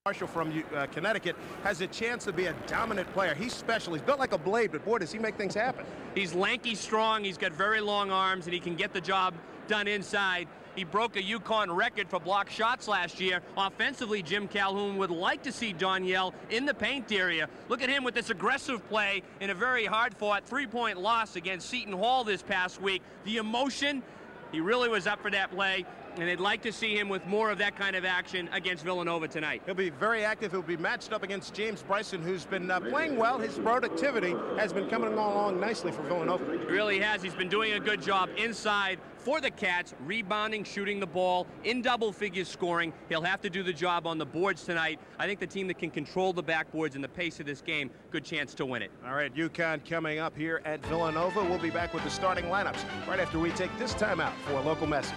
Marshall from Connecticut has a chance to be a dominant player. He's special. He's built like a blade, but boy, does he make things happen. He's lanky, strong, he's got very long arms, and he can get the job done inside. He broke a UConn record for block shots last year. Offensively, Jim Calhoun would like to see Danielle in the paint area. Look at him with this aggressive play in a very hard-fought three-point loss against Seton Hall this past week. The emotion, he really was up for that play, and they'd like to see him with more of that kind of action against Villanova tonight. He'll be very active. He'll be matched up against James Bryson, who's been playing well. His productivity has been coming along nicely for Villanova. He really has. He's been doing a good job inside for the Cats, rebounding, shooting the ball, in double figures scoring. He'll have to do the job on the boards tonight. I think the team that can control the backboards and the pace of this game, good chance to win it. All right, UConn coming up here at Villanova. We'll be back with the starting lineups right after we take this time out for a local message.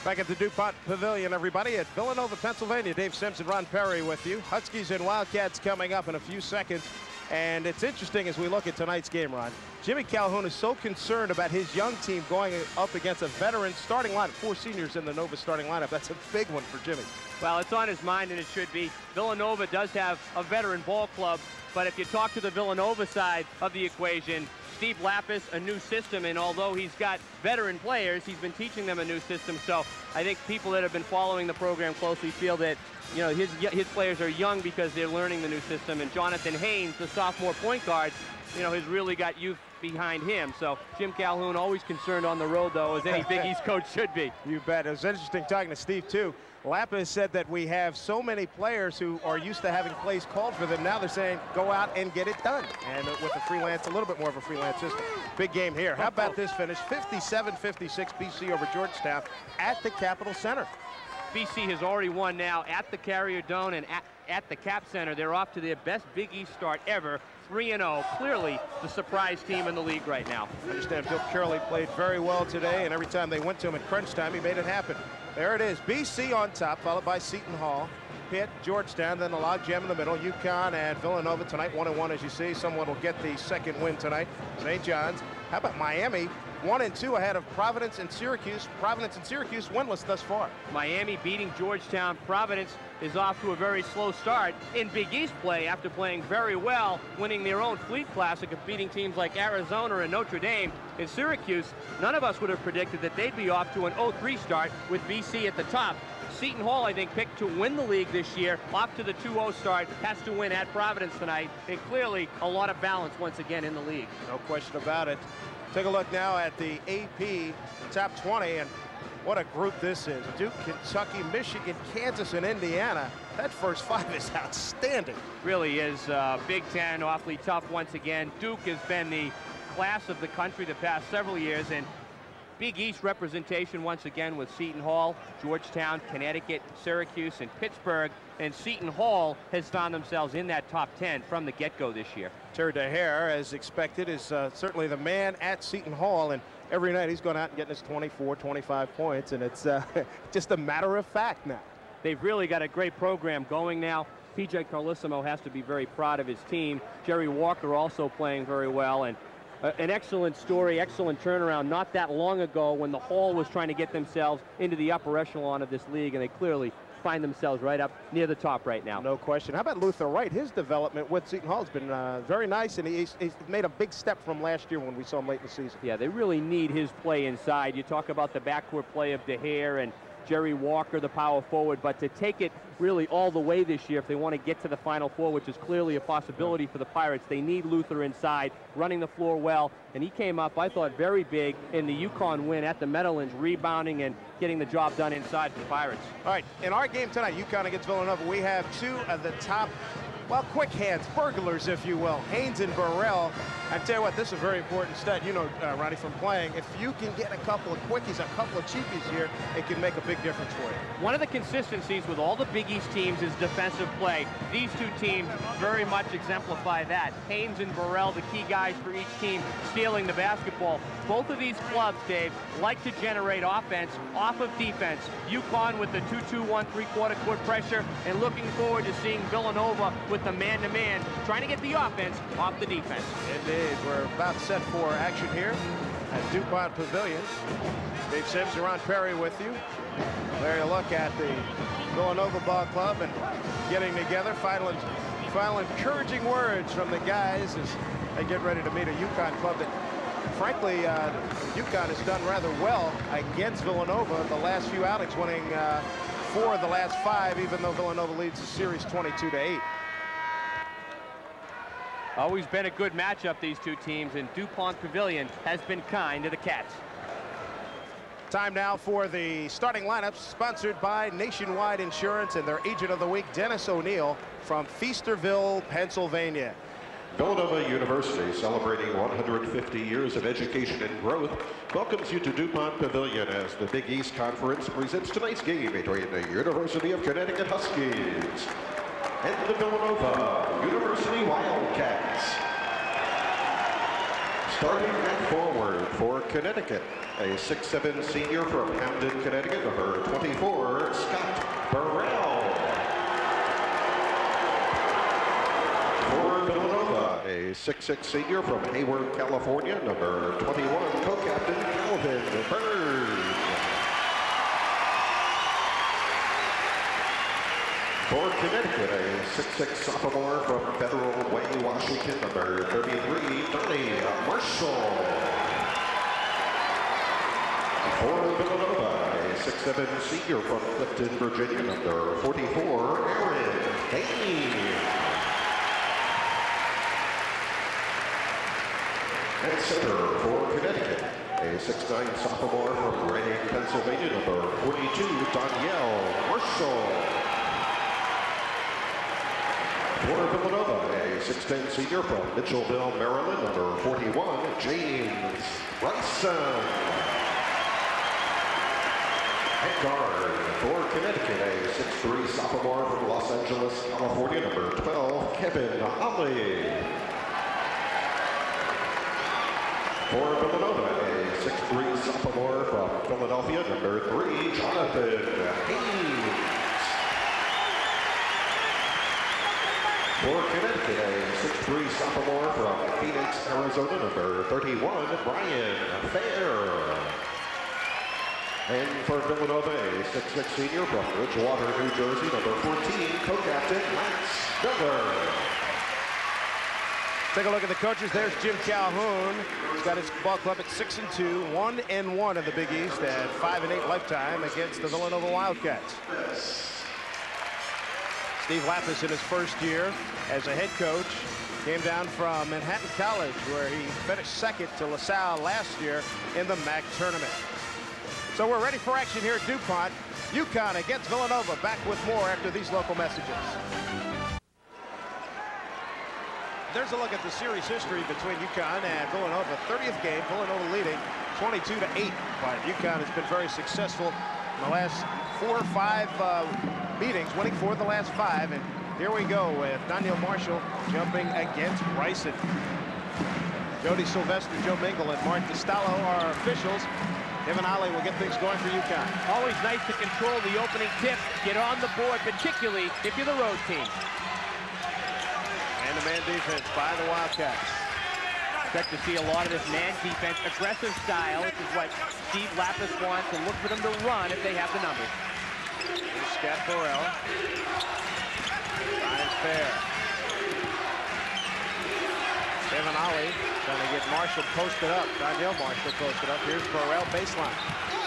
Back at the DuPont Pavilion, everybody, at Villanova, Pennsylvania. Dave Simpson, Ron Perry with you. Huskies and Wildcats coming up in a few seconds. And it's interesting as we look at tonight's game, Ron. Jimmy Calhoun is so concerned about his young team going up against a veteran starting lineup. 4 seniors in the Nova starting lineup. That's a big one for Jimmy. Well, it's on his mind, and it should be. Villanova does have a veteran ball club, but if you talk to the Villanova side of the equation, Steve Lapis, a new system, and although he's got veteran players, he's been teaching them a new system. So I think people that have been following the program closely feel that, you know, his players are young because they're learning the new system. And Jonathan Haynes, the sophomore point guard, you know, has really got youth behind him. So Jim Calhoun always concerned on the road, though, as any Big East coach should be. You bet. It was interesting talking to Steve, too. Lapis said that we have so many players who are used to having plays called for them. Now they're saying, go out and get it done. And with the freelance, a little bit more of a freelance system. Big game here. How about this finish? 57-56 BC over Georgetown at the Capitol Center. BC has already won now at the Carrier Dome and at the Cap Center. They're off to their best Big East start ever, 3-0. Clearly the surprise team in the league right now. I understand Bill Curley played very well today, and every time they went to him at crunch time, he made it happen. There it is, BC on top, followed by Seton Hall, Pitt, Georgetown, then the logjam in the middle, UConn and Villanova tonight, 1-1 as you see. Someone will get the second win tonight, St. John's. How about Miami? 1-2 ahead of Providence and Syracuse. Providence and Syracuse winless thus far. Miami beating Georgetown. Providence is off to a very slow start in Big East play after playing very well, winning their own Fleet Classic of beating teams like Arizona and Notre Dame. In Syracuse, none of us would have predicted that they'd be off to an 0-3 start with BC at the top. Seton Hall, I think, picked to win the league this year, off to the 2-0 start, has to win at Providence tonight, and clearly a lot of balance once again in the league. No question about it. Take a look now at the AP top 20, and what a group this is. Duke, Kentucky, Michigan, Kansas, and Indiana. That first 5 is outstanding. Really is. Big Ten, awfully tough once again. Duke has been the class of the country the past several years, and Big East representation once again with Seton Hall, Georgetown, Connecticut, Syracuse, and Pittsburgh. And Seton Hall has found themselves in that top 10 from the get-go this year. Terry DeHare, as expected, is certainly the man at Seton Hall, and every night he's going out and getting his 24, 25 points, and it's just a matter of fact now. They've really got a great program going now. P.J. Carlissimo has to be very proud of his team. Jerry Walker also playing very well, and an excellent story, excellent turnaround not that long ago when the Hall was trying to get themselves into the upper echelon of this league, and they clearly find themselves right up near the top right now. No question. How about Luther Wright? His development with Seton Hall has been very nice, and he's made a big step from last year when we saw him late in the season. Yeah, they really need his play inside. You talk about the backcourt play of DeHare and Jerry Walker, the power forward, but to take it really all the way this year if they want to get to the Final Four, which is clearly a possibility for the Pirates, they need Luther inside, running the floor well, and he came up, I thought, very big in the UConn win at the Meadowlands, rebounding and getting the job done inside for the Pirates. All right, in our game tonight, UConn against Villanova, we have 2 of the top, well, quick hands, burglars, if you will, Haynes and Burrell. I tell you what, this is a very important stat. You know, Ronnie, from playing, if you can get a couple of quickies, a couple of cheapies here, it can make a big difference for you. One of the consistencies with all the Big East teams is defensive play. These 2 teams very much exemplify that. Haynes and Burrell, the key guys for each team, stealing the basketball. Both of these clubs, Dave, like to generate offense off of defense. UConn with the 2-2-1 3/4 court pressure, and looking forward to seeing Villanova with the man-to-man, trying to get the offense off the defense. Indeed. We're about set for action here. at DuPont Pavilion. Dave Sims, Ron Perry with you. There you look at the Villanova Ball Club and getting together. Final encouraging words from the guys as they get ready to meet a UConn club that, frankly, UConn has done rather well against Villanova the last few outings, winning 4 of the last 5, even though Villanova leads the series 22-8. Always been a good matchup, these two teams, and DuPont Pavilion has been kind to the Cats. Time now for the starting lineups, sponsored by Nationwide Insurance and their agent of the week, Dennis O'Neill from Feasterville, Pennsylvania. Villanova University, celebrating 150 years of education and growth, welcomes you to DuPont Pavilion as the Big East Conference presents tonight's game between the University of Connecticut Huskies and the Villanova University Wildcats. Starting at forward for Connecticut, a 6'7" senior from Hamden, Connecticut, number 24, Scott Burrell. For Villanova, a 6'6" senior from Hayward, California, number 21, co-captain Calvin Bird. For Connecticut, a 6'6" sophomore from Federal Way, Washington, number 33, Donnie Marshall. For Villanova, a 6'7" senior from Clifton, Virginia, number 44, Aaron Haynes. At center for Connecticut, a 6'9" sophomore from Reading, Pennsylvania, number 42, Danielle Marshall. For Villanova, a 6'10" senior from Mitchellville, Maryland, number 41, James Bryson. At guard for Connecticut, a 6'3" sophomore from Los Angeles, California, number 12, Kevin Holly. For Villanova, a 6'3" sophomore from Philadelphia, number 3, Jonathan Haynes. For Connecticut, a 6'3" sophomore from Phoenix, Arizona, number 31, Brian Fair. And for Villanova, a 6'6" senior from Bridgewater, New Jersey, number 14, co-captain Lance Miller. Take a look at the coaches. There's Jim Calhoun. He's got his ball club at 6-2, 1-1 in the Big East, and 5-8 lifetime against the Villanova Wildcats. Steve Lapis in his first year as a head coach came down from Manhattan College, where he finished second to LaSalle last year in the MAC tournament. So we're ready for action here at DuPont. UConn against Villanova. Back with more after these local messages. There's a look at the series history between UConn and Villanova. 30th game, Villanova leading 22-8. But UConn has been very successful in the last 4 or 5 meetings, winning 4 of the last 5. And here we go with Daniel Marshall jumping against Bryson. Jody Sylvester, Joe Mingle, and Mark DiStallo are officials. Kevin Ollie will get things going for UConn. Always nice to control the opening tip, get on the board, particularly if you're the road team. Man-to-man defense by the Wildcats. Expect to see a lot of this man defense, aggressive style, which is what Steve Lapis wants, and look for them to run if they have the numbers. Here's Scott Burrell. Ryan Fair. Kevin Ollie trying to get Marshall posted up. Danielle Marshall posted up. Here's Burrell, baseline.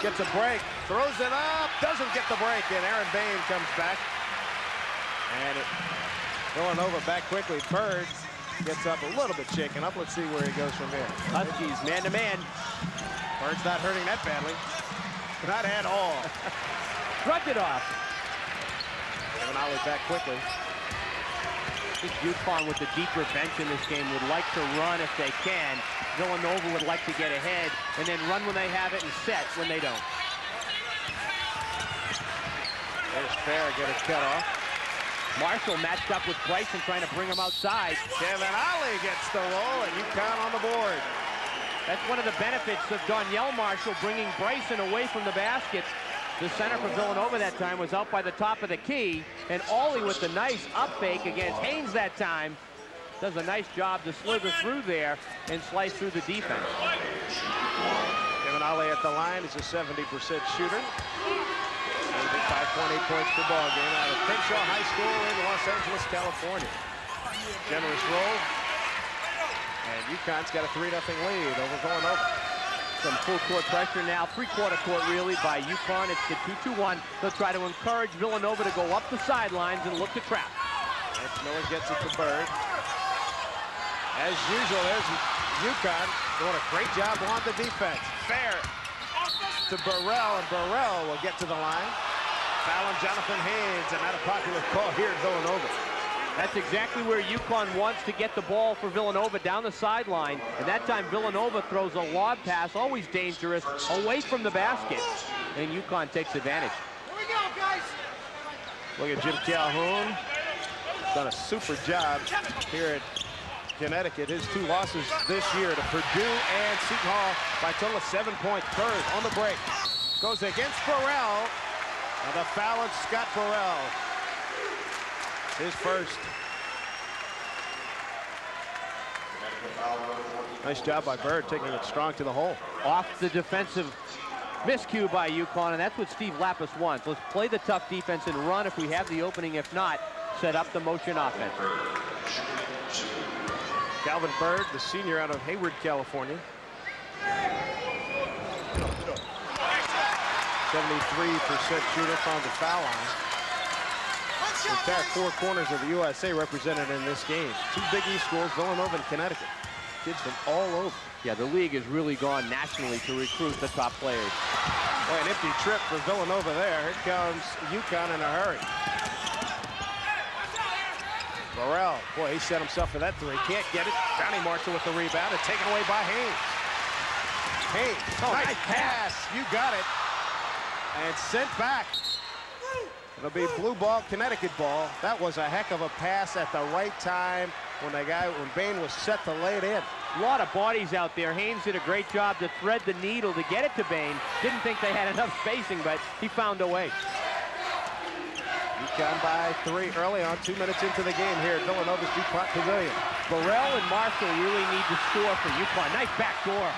Gets a break, throws it up, doesn't get the break, and Aaron Bain comes back. And Villanova back quickly. Bird gets up a little bit shaken up. Let's see where he goes from here. Huskies man-to-man. Bird's not hurting that badly. Not at all. Shrugged it off. Kevin Ollie back quickly. I think UConn with the deeper bench in this game would like to run if they can. Villanova would like to get ahead and then run when they have it and set when they don't. There's Fair getting cut off. Marshall matched up with Bryson trying to bring him outside. Kevin Ollie gets the roll and UConn on the board. That's one of the benefits of Danielle Marshall bringing Bryson away from the baskets. The center for Villanova that time was out by the top of the key, and Ollie with the nice up fake against Haynes that time does a nice job to slither through there and slice through the defense. Kevin Ollie at the line is a 70% shooter. 5.8 points per ball game out of Crenshaw High School in Los Angeles, California. Generous roll. And UConn's got a 3-0 lead over Villanova. Some full court pressure now, three-quarter court really by UConn. It's the 2-2-1. They'll try to encourage Villanova to go up the sidelines and look to trap. Lance Miller gets it to Bird. As usual, there's UConn doing a great job on the defense. Fair to Burrell, and Burrell will get to the line. Foul on Jonathan Haynes, and not a popular call here at Villanova. That's exactly where UConn wants to get the ball for Villanova, down the sideline. And that time Villanova throws a lob pass, always dangerous, away from the basket. And UConn takes advantage. Here we go, guys. Look at Jim Calhoun. Done a super job here at Connecticut. His 2 losses this year to Purdue and Seton Hall by a total of 7 points. Bird on the break. Goes against Burrell. And the foul on Scott Burrell. His first. Nice job by Bird, taking it strong to the hole. Off the defensive miscue by UConn, and that's what Steve Lapis wants. Let's play the tough defense and run if we have the opening. If not, set up the motion offense. Calvin Bird, the senior out of Hayward, California. 73% shooter from the foul line. The entire 4 corners of the USA represented in this game. 2 Big East schools, Villanova and Connecticut. Kids from all over. Yeah, the league has really gone nationally to recruit the top players. Boy, an empty trip for Villanova there. Here comes UConn in a hurry. Burrell, boy, he set himself for that 3. Can't get it. Donnie Marshall with the rebound and taken away by Haynes. Haynes, nice pass. You got it. And sent back. It'll be blue ball, Connecticut ball. That was a heck of a pass at the right time when Bain was set to lay it in. A lot of bodies out there. Haynes did a great job to thread the needle to get it to Bain. Didn't think they had enough spacing, but he found a way. UConn by 3 early on, 2 minutes into the game here at Villanova's DuPont Pavilion. Burrell and Marshall really need to score for UConn. Nice backdoor.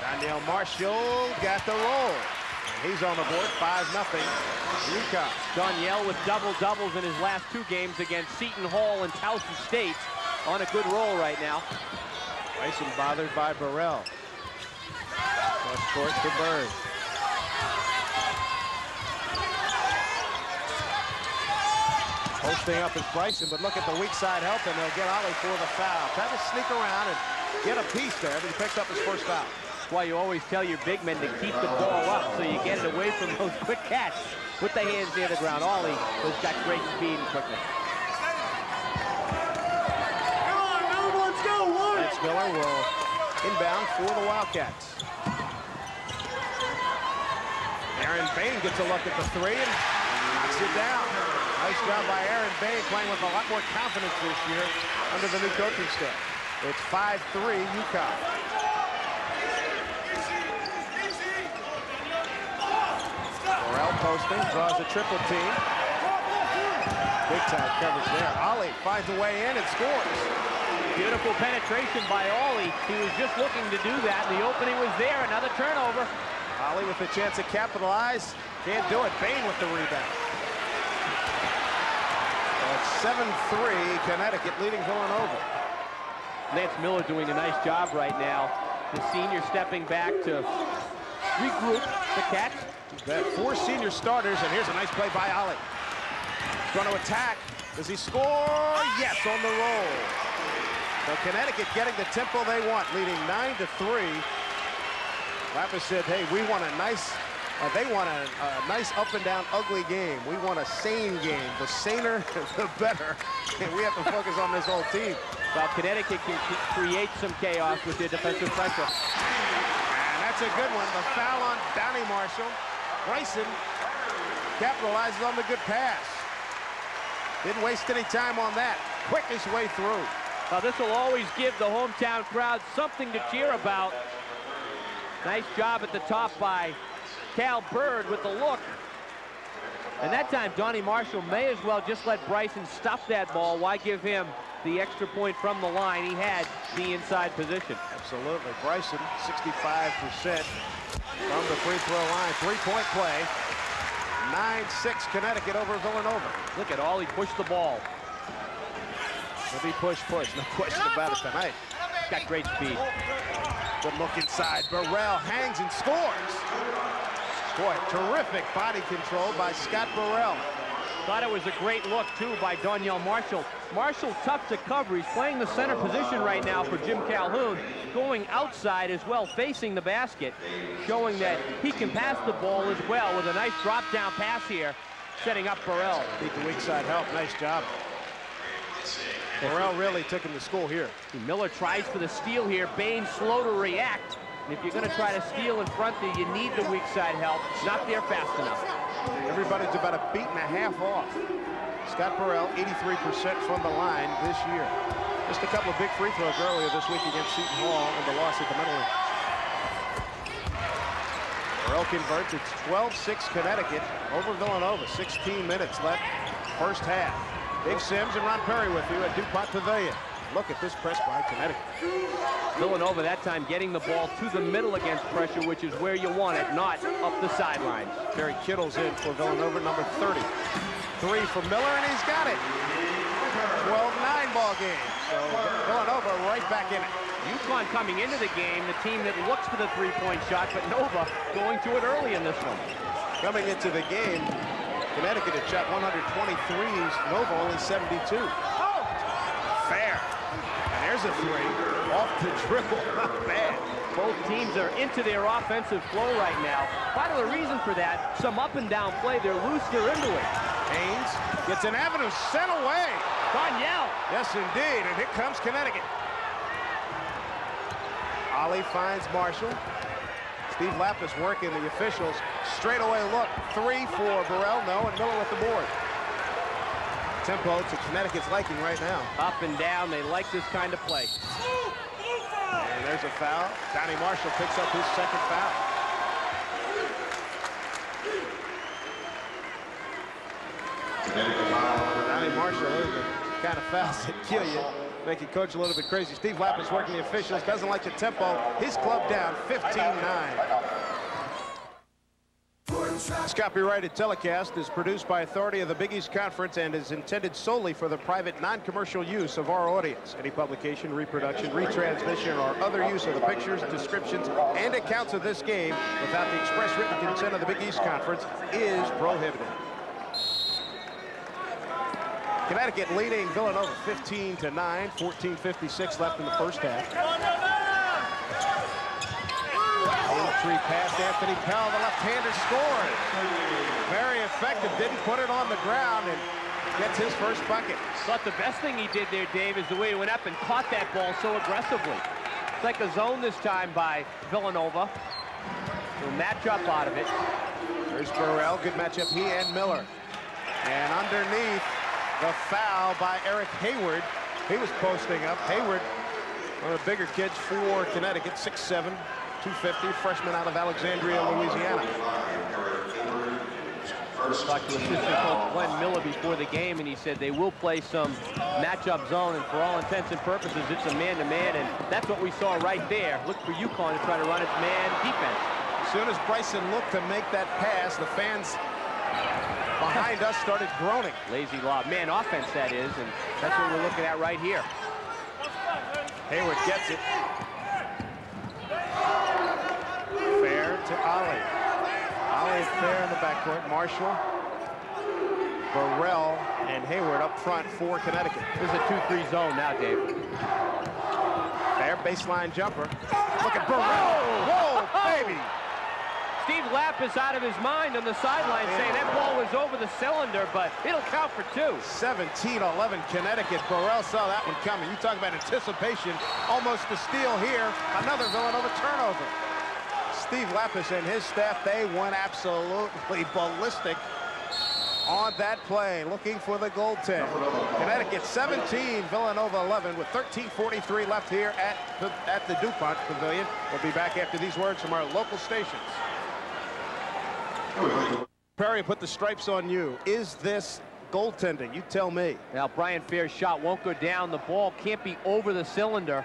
Danielle Marshall got the roll. He's on the board, 5-0, UConn. Danielle with double-doubles in his last 2 games against Seton Hall and Towson State. On a good roll right now. Bryson bothered by Burrell. Cross court to Bird. Posting up is Bryson, but look at the weak side help, and they'll get Ollie for the foul. Trying to sneak around and get a piece there, but he picks up his first foul. That's why you always tell your big men to keep the ball up so you get it away from those quick catches. Put the hands near the ground. Ollie has got great speed and quickness. Let's go. Lance Miller will inbound for the Wildcats. Aaron Bain gets a look at the 3 and knocks it down. Nice job by Aaron Bain, playing with a lot more confidence this year under the new coaching staff. It's 5-3 UConn. Burrell posting, draws a triple team. Big time coverage there. Ollie finds a way in and scores. Beautiful penetration by Ollie. He was just looking to do that. The opening was there. Another turnover. Ollie with a chance to capitalize. Can't do it. Bain with the rebound. It's 7-3, Connecticut leading Villanova. Lance Miller doing a nice job right now. The senior stepping back to regroup the Cats. That 4 senior starters, and here's a nice play by Ollie. He's going to attack. Does he score? Yes, on the roll. So Connecticut getting the tempo they want, leading 9-3. Lapis said, hey, we want a nice, they want a nice up and down ugly game. We want a sane game. The saner, the better. And we have to focus on this whole team. Well, Connecticut can create some chaos with their defensive pressure. And that's a good one. The foul on Donnie Marshall. Bryson capitalizes on the good pass. Didn't waste any time on that. Quickest way through. Well, this will always give the hometown crowd something to cheer about. Nice job at the top by Cal Bird with the look. And that time, Donnie Marshall may as well just let Bryson stuff that ball. Why give him the extra point from the line, he had the inside position. Absolutely. Bryson, 65% from the free throw line. Three-point play. 9-6 Connecticut over Villanova. Look at all, he pushed the ball. He'll be push. No question about it tonight. Got great speed. Good look inside. Burrell hangs and scores. Boy, terrific body control by Scott Burrell. Thought it was a great look, too, by Donyell Marshall. Marshall tough to cover. He's playing the center position right now for Jim Calhoun, going outside as well, facing the basket, showing that he can pass the ball as well with a nice drop-down pass here, setting up Burrell. Beat the weak side help. Nice job. Burrell really took him to school here. Miller tries for the steal here. Bain slow to react. And if you're going to try to steal in front there, you need the weak side help. Not there fast enough. Everybody's about a beat and a half off. Scott Burrell, 83% from the line this year. Just a couple of big free throws earlier this week against Seton Hall and the loss at the Middle. Burrell converts. It's 12-6 Connecticut over Villanova. 16 minutes left, first half. Dave Sims and Ron Perry with you at DuPont Pavilion. Look at this press by Connecticut. Villanova that time getting the ball to the middle against pressure, which is where you want it, not up the sidelines. Terry Kittle's in for Villanova, number 30. Three for Miller, and he's got it. 12-9 ball game. So Villanova right back in it. UConn coming into the game, the team that looks for the three-point shot, but Nova going to it early in this one. Coming into the game, Connecticut had shot 123s, Nova only 72. Fair. And there's a three off the dribble. Not bad. Both teams are into their offensive flow right now. Part of the reason for that, some up and down play. They're loose, they're into it. Haynes gets an avenue sent away. Donyell. Yes, indeed. And here comes Connecticut. Ollie finds Marshall. Steve Lapis working the officials. Straightaway look. Three for Burrell. No, and Miller with the board. Tempo to Connecticut's liking right now. Up and down, they like this kind of play. And there's a foul. Donnie Marshall picks up his second foul. Donnie Marshall, those are the kind of fouls that kill you, make you coach a little bit crazy. Steve Lapis working the officials, doesn't like the tempo. His club down 15-9. This copyrighted telecast is produced by authority of the Big East Conference and is intended solely for the private, non-commercial use of our audience. Any publication, reproduction, retransmission, or other use of the pictures, descriptions, and accounts of this game without the express written consent of the Big East Conference is prohibited. Connecticut leading Villanova 15-9, 14:56 left in the first half. Tree past Anthony Pell, the left-hander scores. Very effective, didn't put it on the ground and gets his first bucket. But the best thing he did there, Dave, is the way he went up and caught that ball so aggressively. It's like a zone this time by Villanova. He'll match up out of it. There's Burrell, good matchup, he and Miller. And underneath, the foul by Eric Hayward. He was posting up. Hayward, one of the bigger kids for Connecticut, 6'7". 250, freshman out of Alexandria, Louisiana. Talked to assistant coach Glenn Miller before the game, and he said they will play some matchup zone, and for all intents and purposes, it's a man-to-man, and that's what we saw right there. Look for UConn to try to run its man defense. As soon as Bryson looked to make that pass, the fans behind us started groaning. Lazy lob. Man offense, that is, and that's what we're looking at right here. Hayward gets it. Fair to Ollie. Ollie fair in the backcourt. Marshall, Burrell, and Hayward up front for Connecticut. This is a 2-3 zone now, Dave. Fair baseline jumper. Look at Burrell. Whoa, baby. Steve Lapis out of his mind on the sideline saying that ball was over the cylinder, but it'll count for two. 17-11 Connecticut. Burrell saw that one coming. You talk about anticipation. Almost a steal here. Another Villanova turnover. Steve Lapis and his staff, they went absolutely ballistic on that play, looking for the goaltend. Connecticut 17, Villanova 11, with 13:43 left here at the DuPont Pavilion. We'll be back after these words from our local stations. Perry, put the stripes on you. Is this goaltending? You tell me. Now, Brian Fair's shot won't go down. The ball can't be over the cylinder.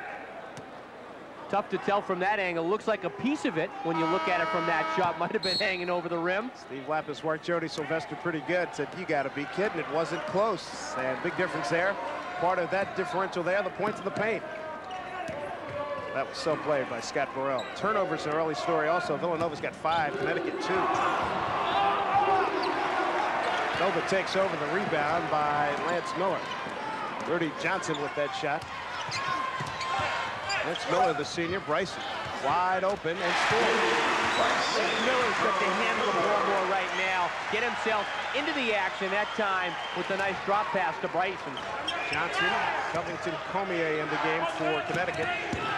Tough to tell from that angle. Looks like a piece of it when you look at it from that shot. Might have been hanging over the rim. Steve Lapis worked Jody Sylvester pretty good. Said, you got to be kidding. It wasn't close. And big difference there. Part of that differential there, the points of the paint. That was so played by Scott Burrell. Turnovers an early story also. Villanova's got 5, Connecticut 2. Nova takes over the rebound by Lance Miller. Rudy Johnson with that shot. Lance Miller, the senior. Bryson wide open and scores. Miller's got to handle the ball more right now. Get himself into the action that time with a nice drop pass to Bryson. Johnson, Covington, Cormier in the game for Connecticut.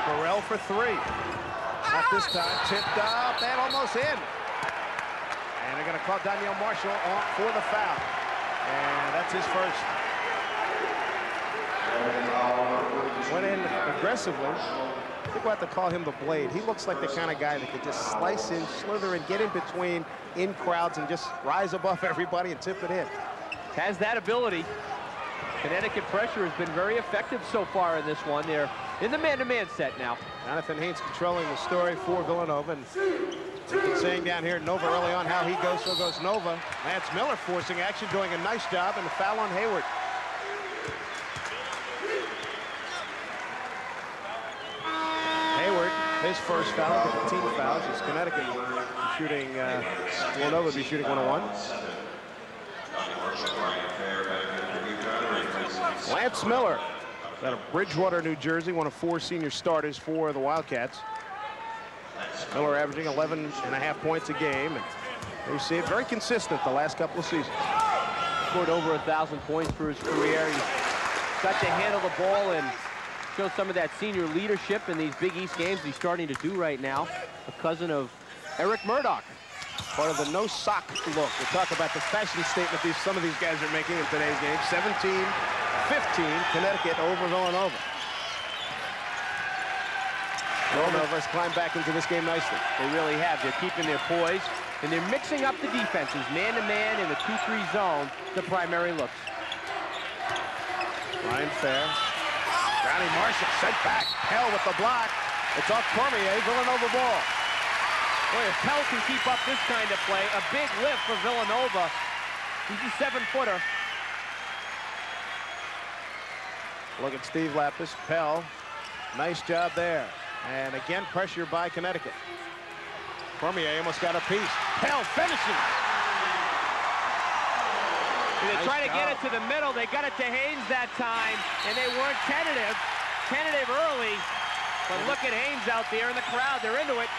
Burrell for 3. Not this time. Tipped up and almost in. And they're going to call Daniel Marshall on for the foul. And that's his first. Went in aggressively. I think we'll have to call him the Blade. He looks like the kind of guy that could just slice in, slither, and get in between in crowds and just rise above everybody and tip it in. Has that ability. Connecticut pressure has been very effective so far in this one. They're in the man-to-man set now. Jonathan Haynes controlling the story for Villanova. And saying down here Nova early on how he goes, so goes Nova. Lance Miller forcing action, doing a nice job, and a foul on Hayward. Hayward, his first foul, the team fouls. As Connecticut shooting, Villanova be shooting 101. Lance Miller, out of Bridgewater, New Jersey, one of 4 senior starters for the Wildcats. Miller averaging 11.5 points a game. And you see it very consistent the last couple of seasons. Scored over 1,000 points for his career. He's got to handle the ball and show some of that senior leadership in these Big East games he's starting to do right now. A cousin of Eric Murdoch. Part of the no sock look. We'll talk about the fashion statement some of these guys are making in today's game. 17-15, Connecticut over Villanova. Villanova's climbed back into this game nicely. They really have. They're keeping their poise, and they're mixing up the defenses. Man-to-man in the 2-3 zone, the primary looks. Ryan Fair. Brownie Marshall sent back. Pell with the block. It's off Cormier, Villanova ball. Boy, if Pell can keep up this kind of play, a big lift for Villanova. He's a 7-footer. Look at Steve Lapis. Pell, nice job there. And again, pressure by Connecticut. Cormier almost got a piece. Pell finishes. They Nice try to get job. it to the middle. They got it to Haynes that time, and they weren't tentative. Tentative early, but look at Haynes out there in the crowd. They're into it.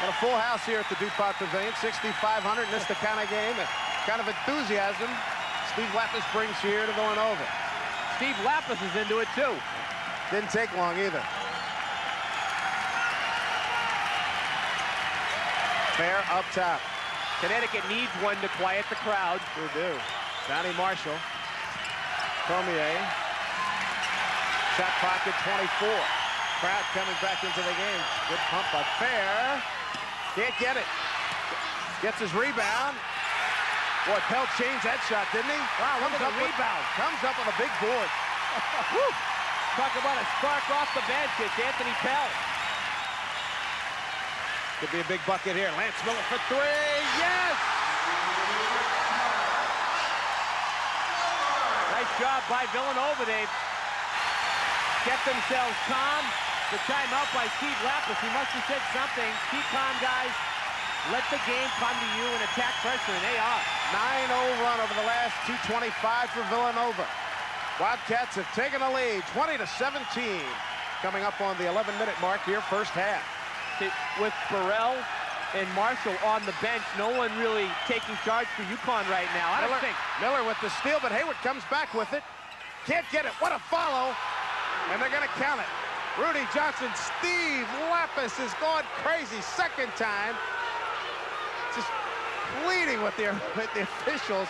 Got a full house here at the DuPont Pavilion, 6,500, and this is the kind of game, kind of enthusiasm Steve Lapis brings here to Villanova. Steve Lapis is into it too. Didn't take long either. Fair up top. Connecticut needs one to quiet the crowd. Sure do. Johnny Marshall. Cormier. Shot pocket 24. Crowd coming back into the game. Good pump by Fair. Can't get it. Gets his rebound. Boy, Pell changed that shot, didn't he? Wow, look at the rebound. Comes up with a big board. Woo. Talk about a spark off the bench. It's Anthony Pell. Could be a big bucket here. Lance Miller for 3. Yes! Nice job by Villanova. They've kept themselves calm. The timeout by Steve Lapis. He must have said something. Keep calm, guys. Let the game come to you and attack pressure, and they are. 9-0 run over the last 2:25 for Villanova. Wildcats have taken a lead, 20-17. Coming up on the 11-minute mark here, first half. With Burrell and Marshall on the bench, no one really taking charge for UConn right now. I don't think. Miller with the steal, but Hayward comes back with it. Can't get it. What a follow. And they're going to count it. Rudy Johnson, Steve Lapis has gone crazy. Second time. Just pleading with the officials,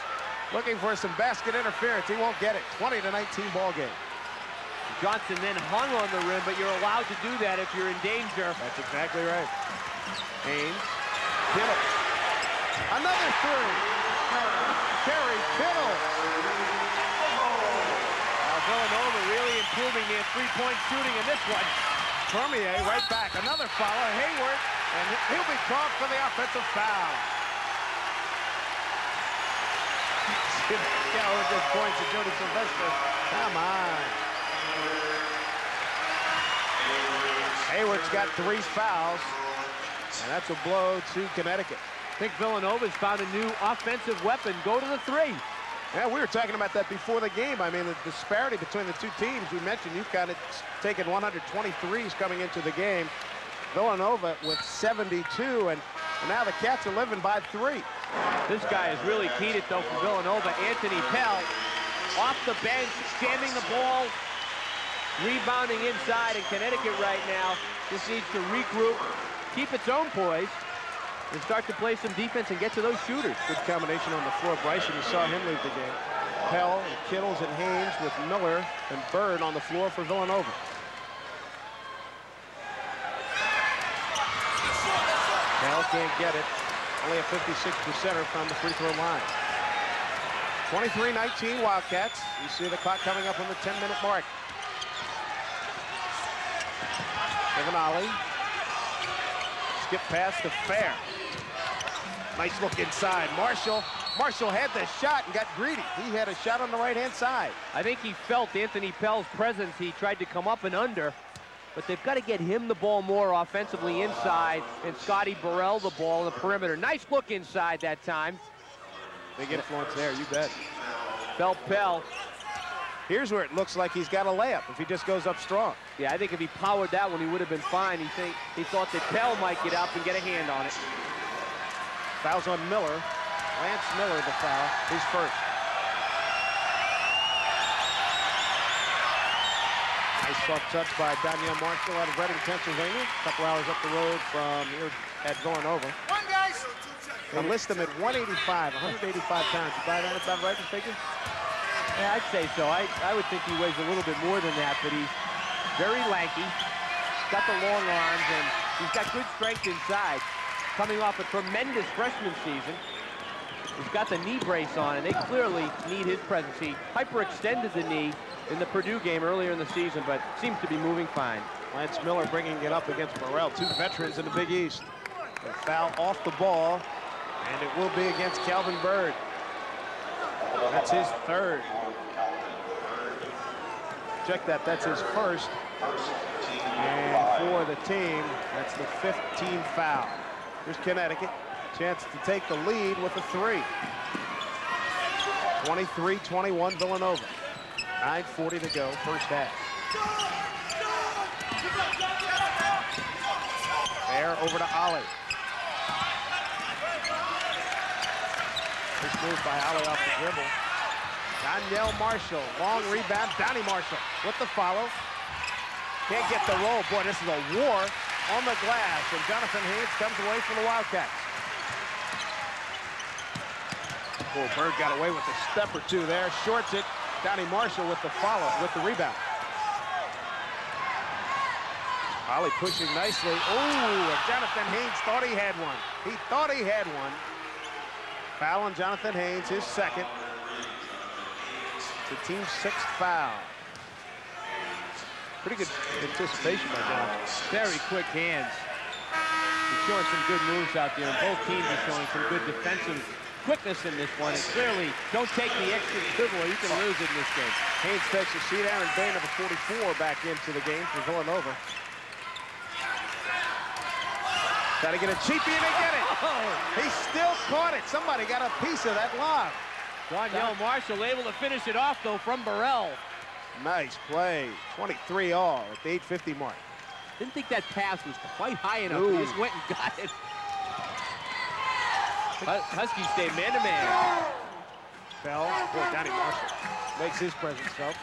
looking for some basket interference. He won't get it. 20-19 ball game. Johnson then hung on the rim, but you're allowed to do that if you're in danger. That's exactly right. Haynes. Phillips. Another 3. Kerry Kittle. Villanova really improving their three-point shooting in this one. Cormier right back. Another foul. Hayward, and he'll be called for the offensive foul. Gallagher just points to Jody Sylvester. Come on. Hayward's got 3 fouls, and that's a blow to Connecticut. I think Villanova's found a new offensive weapon. Go to the 3. Yeah, we were talking about that before the game. I mean, the disparity between the two teams. We mentioned UConn had taken 123s coming into the game. Villanova with 72, and now the Cats are living by 3. This guy has really keyed it, though, for Villanova. Anthony Pell off the bench, jamming the ball, rebounding inside, and Connecticut right now just needs to regroup, keep its own poise, and start to play some defense and get to those shooters. Good combination on the floor. Bryson, you saw him leave the game. Pell and Kittles and Haynes with Miller and Bird on the floor for Villanova. Pell can't get it. Only a 56%er from the free throw line. 23-19 Wildcats. You see the clock coming up on the 10-minute mark. Ollie. Skip pass to Fair. Nice look inside. Marshall had the shot and got greedy. He had a shot on the right-hand side. I think he felt Anthony Pell's presence. He tried to come up and under, but they've got to get him the ball more offensively inside, and Scotty Burrell the ball on the perimeter. Nice look inside that time. Big influence there, you bet. Pell. Here's where it looks like he's got a layup if he just goes up strong. Yeah, I think if he powered that one, he would have been fine. He thought that Pell might get up and get a hand on it. Fouls on Miller. Lance Miller, the foul, his first. Nice soft touch by Danielle Marshall out of Reading, Pennsylvania. A couple hours up the road from here at Villanova. One, guys. They list him at 185 pounds. You buy that about right, you figure? Yeah, I'd say so. I would think he weighs a little bit more than that, but he's very lanky. He's got the long arms, and he's got good strength inside. Coming off a tremendous freshman season. He's got the knee brace on, and they clearly need his presence. He hyperextended the knee in the Purdue game earlier in the season, but seems to be moving fine. Lance Miller bringing it up against Burrell, 2 veterans in the Big East. A foul off the ball, and it will be against Calvin Bird. That's his 3rd. Check that, that's his 1st. And for the team, that's the 15th foul. Here's Connecticut, chance to take the lead with a 3. 23-21 Villanova. 9:40 to go, first half. Fair over to Ollie. This move by Ollie off the dribble. Danielle Marshall, long rebound. Donnie Marshall with the follow. Can't get the roll. Boy, this is a war on the glass, and Jonathan Haynes comes away for the Wildcats. Oh, Bird got away with a step or two there. Shorts it. Donnie Marshall with the follow, with the rebound. Ollie pushing nicely. Oh, and Jonathan Haynes thought he had one. He thought he had one. Foul on Jonathan Haynes, his 2nd. It's the team's 6th foul. Pretty good anticipation by Jonathan. Very quick hands. He's showing some good moves out there, and both teams are showing some good defensive quickness in this one. And clearly, don't take the extra dribble or you can lose it in this game. Haynes takes a seat. Aaron Bay, number 44, back into the game for Villanova. Got to get a cheapie, and they get it. He still caught it. Somebody got a piece of that lob. Danielle Marshall able to finish it off, though, from Burrell. Nice play. 23 all at the 8:50 mark. Didn't think that pass was quite high enough. He just went and got it. Huskies stay man-to-man. Bell, boy, Donnie Marshall makes his presence felt.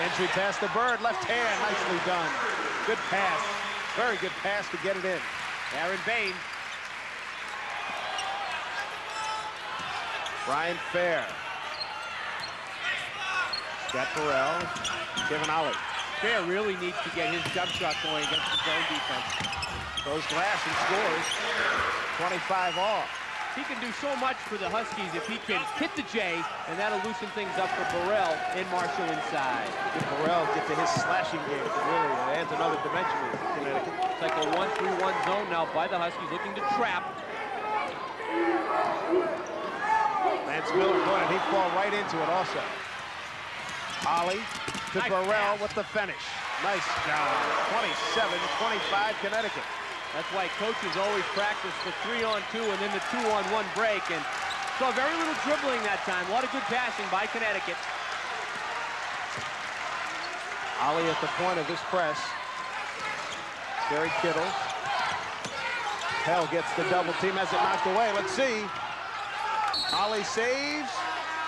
Entry pass to Bird, left hand, nicely done. Good pass, very good pass to get it in. Aaron Bain. Brian Fair. Got Burrell, Kevin Ollie. Fair really needs to get his jump shot going against his own defense. Goes glass and scores. 25 all. He can do so much for the Huskies if he can hit the J, and that'll loosen things up for Burrell and Marshall inside. If Burrell get to his slashing game, it really adds another dimension to Connecticut. It's like a 1-3-1 zone now by the Huskies, looking to trap. Lance Miller going, and he'd fall right into it also. Ollie to Nice Burrell pass. with the finish. Nice job. 27-25 Connecticut. That's why coaches always practice the 3-on-2 and then the 2-on-1 break. And saw very little dribbling that time. A lot of good passing by Connecticut. Ollie at the point of this press. Gary Kittle. Hell gets the double team, has it knocked away. Let's see. Ollie saves.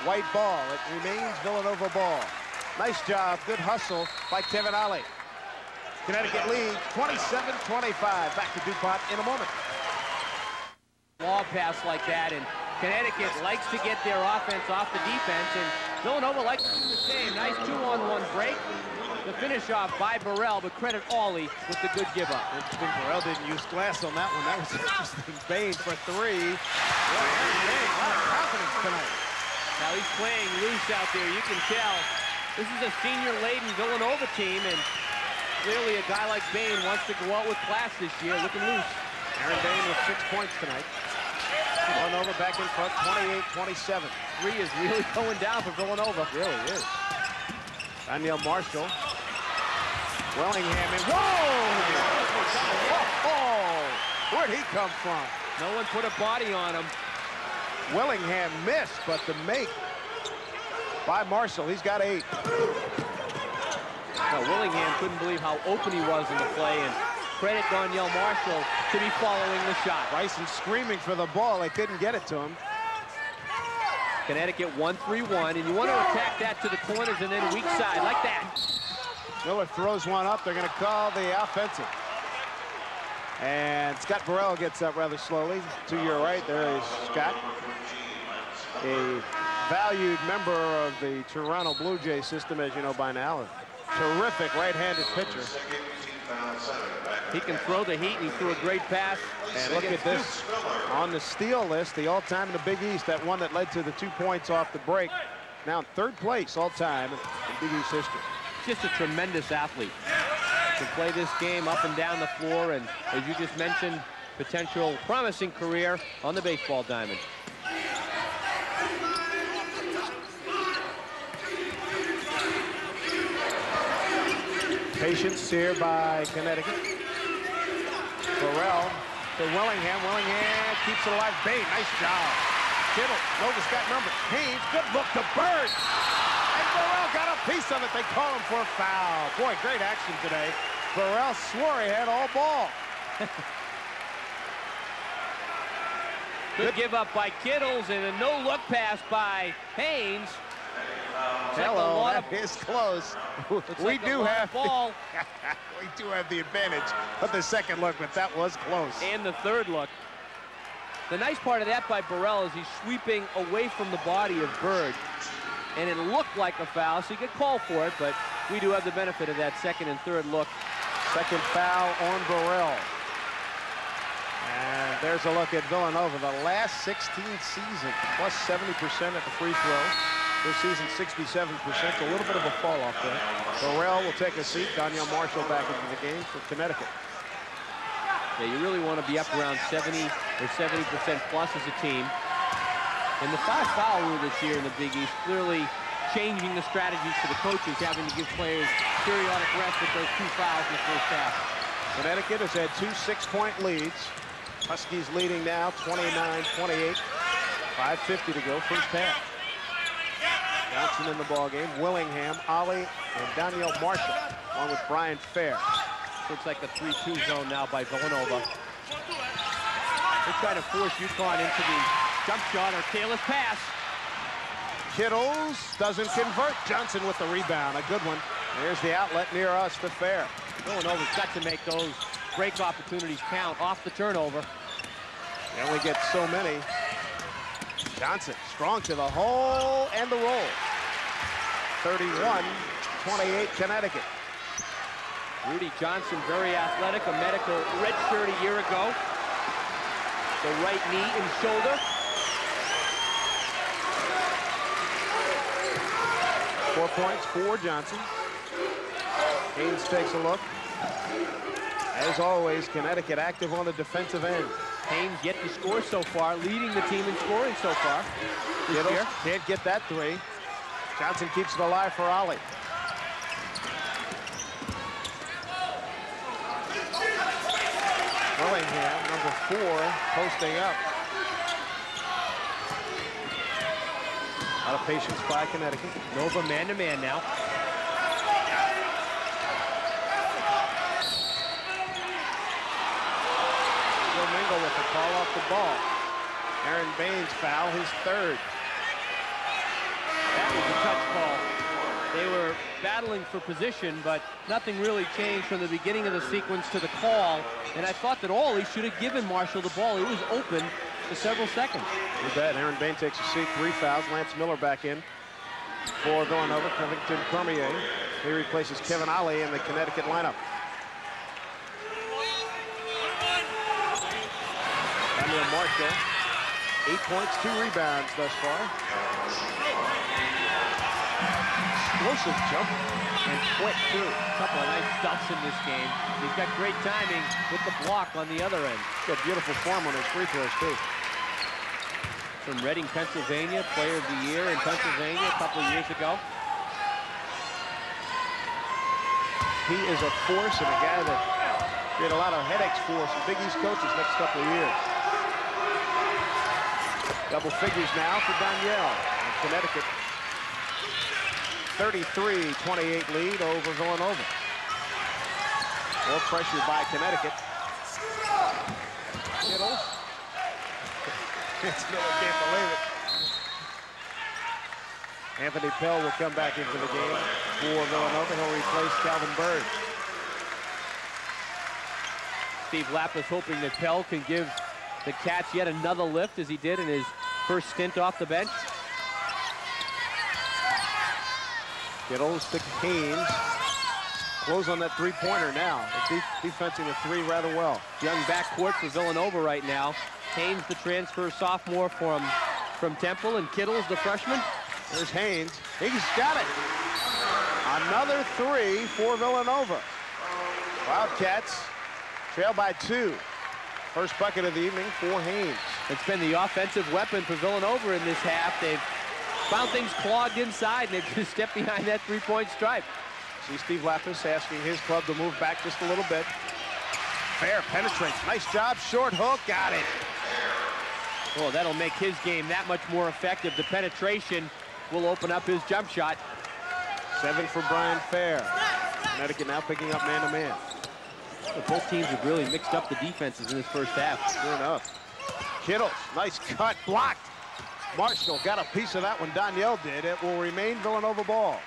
White ball. It remains Villanova ball. Nice job. Good hustle by Kevin Ollie. Connecticut leads 27-25. Back to DuPont in a moment. Law pass like that, and Connecticut likes to get their offense off the defense, and Villanova likes to do the same. Nice 2-on-1 break. The finish off by Burrell, but credit Ollie with the good give up. Burrell didn't use glass on that one. That was interesting. Bain for three. Bain, a lot of confidence tonight. Now he's playing loose out there. You can tell this is a senior-laden Villanova team, and clearly a guy like Bain wants to go out with class this year, looking loose. Aaron Bain with 6 points tonight. Villanova back in front, 28-27. Three is really going down for Villanova. Really is. Danielle Marshall. Wellingham and whoa! Oh, where'd he come from? No one put a body on him. Willingham missed, but the make by Marshall. He's got 8. Now, Willingham couldn't believe how open he was in the play, and credit Danielle Marshall to be following the shot. Bryson screaming for the ball. They couldn't get it to him. Connecticut 1-3-1, and you want to attack that to the corners and then weak side, like that. Miller throws one up. They're going to call the offensive. And Scott Burrell gets up rather slowly. To your right, there is Scott, a valued member of the Toronto Blue Jay system, as you know by now. A terrific right-handed pitcher. He can throw the heat, and he threw a great pass. And look at this. On the steal list, the all-time in the Big East, that one that led to the 2 points off the break. Now in 3rd place all-time in Big East history. Just a tremendous athlete. Can play this game up and down the floor, and as you just mentioned, potential promising career on the baseball diamond. Patience here by Connecticut. Burrell to Willingham. Willingham keeps it alive. Bain, nice job. Kittle, Nova's got numbers. Haynes, good look to Bird. And Burrell got a piece of it. They call him for a foul. Boy, great action today. Burrell swore he had all ball. Good give up by Kittles, and a no-look pass by Haynes. Hello, that is close. We do have ball. we do have the advantage of the second look, but that was close. And the third look. The nice part of that by Burrell is he's sweeping away from the body of Bird, and it looked like a foul, so you get called for it, but we do have the benefit of that second and third look. Second foul on Burrell. And there's a look at Villanova, the last 16 season, plus 70% at the free throw. This season, 67%, a little bit of a fall off there. Burrell will take a seat. Danielle Marshall back into the game for Connecticut. Yeah, you really want to be up around 70 or 70% plus as a team. And the 5-foul rule this year in the Big East clearly changing the strategies for the coaches, having to give players periodic rest with those 2 fouls in the first half. Connecticut has had 2 6-point leads. Huskies leading now 29-28. 5:50 to go, first half. Johnson in the ball game. Willingham, Ollie, and Danielle Marshall, along with Brian Fair. Looks like a 3-2 zone now by Villanova. They're trying to force UConn into the jump shot or careless pass. Kittles doesn't convert. Johnson with the rebound, a good one. There's the outlet near us to Fair. Villanova's got to make those break opportunities count off the turnover. They only get so many. Johnson strong to the hole and the roll. 31-28 Connecticut. Rudy Johnson, very athletic, a medical red shirt a year ago. The right knee and shoulder 4 points for Johnson. Haynes takes a look. As always, Connecticut active on the defensive end. Haynes yet to score so far, leading the team in scoring so far. Kittles can't get that three. Johnson keeps it alive for Ollie. Willingham, number 4, posting up. A lot of patience by Connecticut. Nova man-to-man now. Mingle with the call off the ball. Aaron Baines foul, his 3rd. That was a touch call. They were battling for position, but nothing really changed from the beginning of the sequence to the call. And I thought that Ollie should have given Marshall the ball. He was open for several seconds. You bet. Aaron Baines takes a seat, 3 fouls. Lance Miller back in for Villanova. Covington Cormier. He replaces Kevin Ollie in the Connecticut lineup. Daniel Marshall, 8 points, 2 rebounds thus far. Explosive jump and quick too. A couple of nice stuffs in this game. He's got great timing with the block on the other end. He's got beautiful form on his free throws too. From Reading, Pennsylvania, Player of the Year in Pennsylvania a couple of years ago. He is a force and a guy that created a lot of headaches for some Big East coaches next couple of years. Double figures now for Danielle. Connecticut 33-28 lead over Villanova. More pressure by Connecticut. Kittles. Miller can't believe it. Anthony Pell will come back into the game for Villanova. He'll replace Calvin Bird. Steve Lapis hoping that Pell can give the Cats yet another lift as he did in his first stint off the bench. Kittles to Haynes. Close on that three-pointer now. Defensing the 3 rather well. Young backcourt for Villanova right now. Haynes, the transfer sophomore from Temple, and Kittles, the freshman. There's Haynes. He's got it. Another 3 for Villanova. Wildcats trail by 2. First bucket of the evening for Haynes. It's been the offensive weapon for Villanova in this half. They've found things clogged inside, and they've just stepped behind that three-point stripe. See Steve Lapis asking his club to move back just a little bit. Fair penetrates. Nice job. Short hook. Got it. Well, that'll make his game that much more effective. The penetration will open up his jump shot. 7 for Brian Fair. Connecticut now picking up man-to-man. Well, both teams have really mixed up the defenses in this first half. Sure enough. Kittles, nice cut, blocked. Marshall got a piece of that one. Danielle did. It will remain Villanova ball.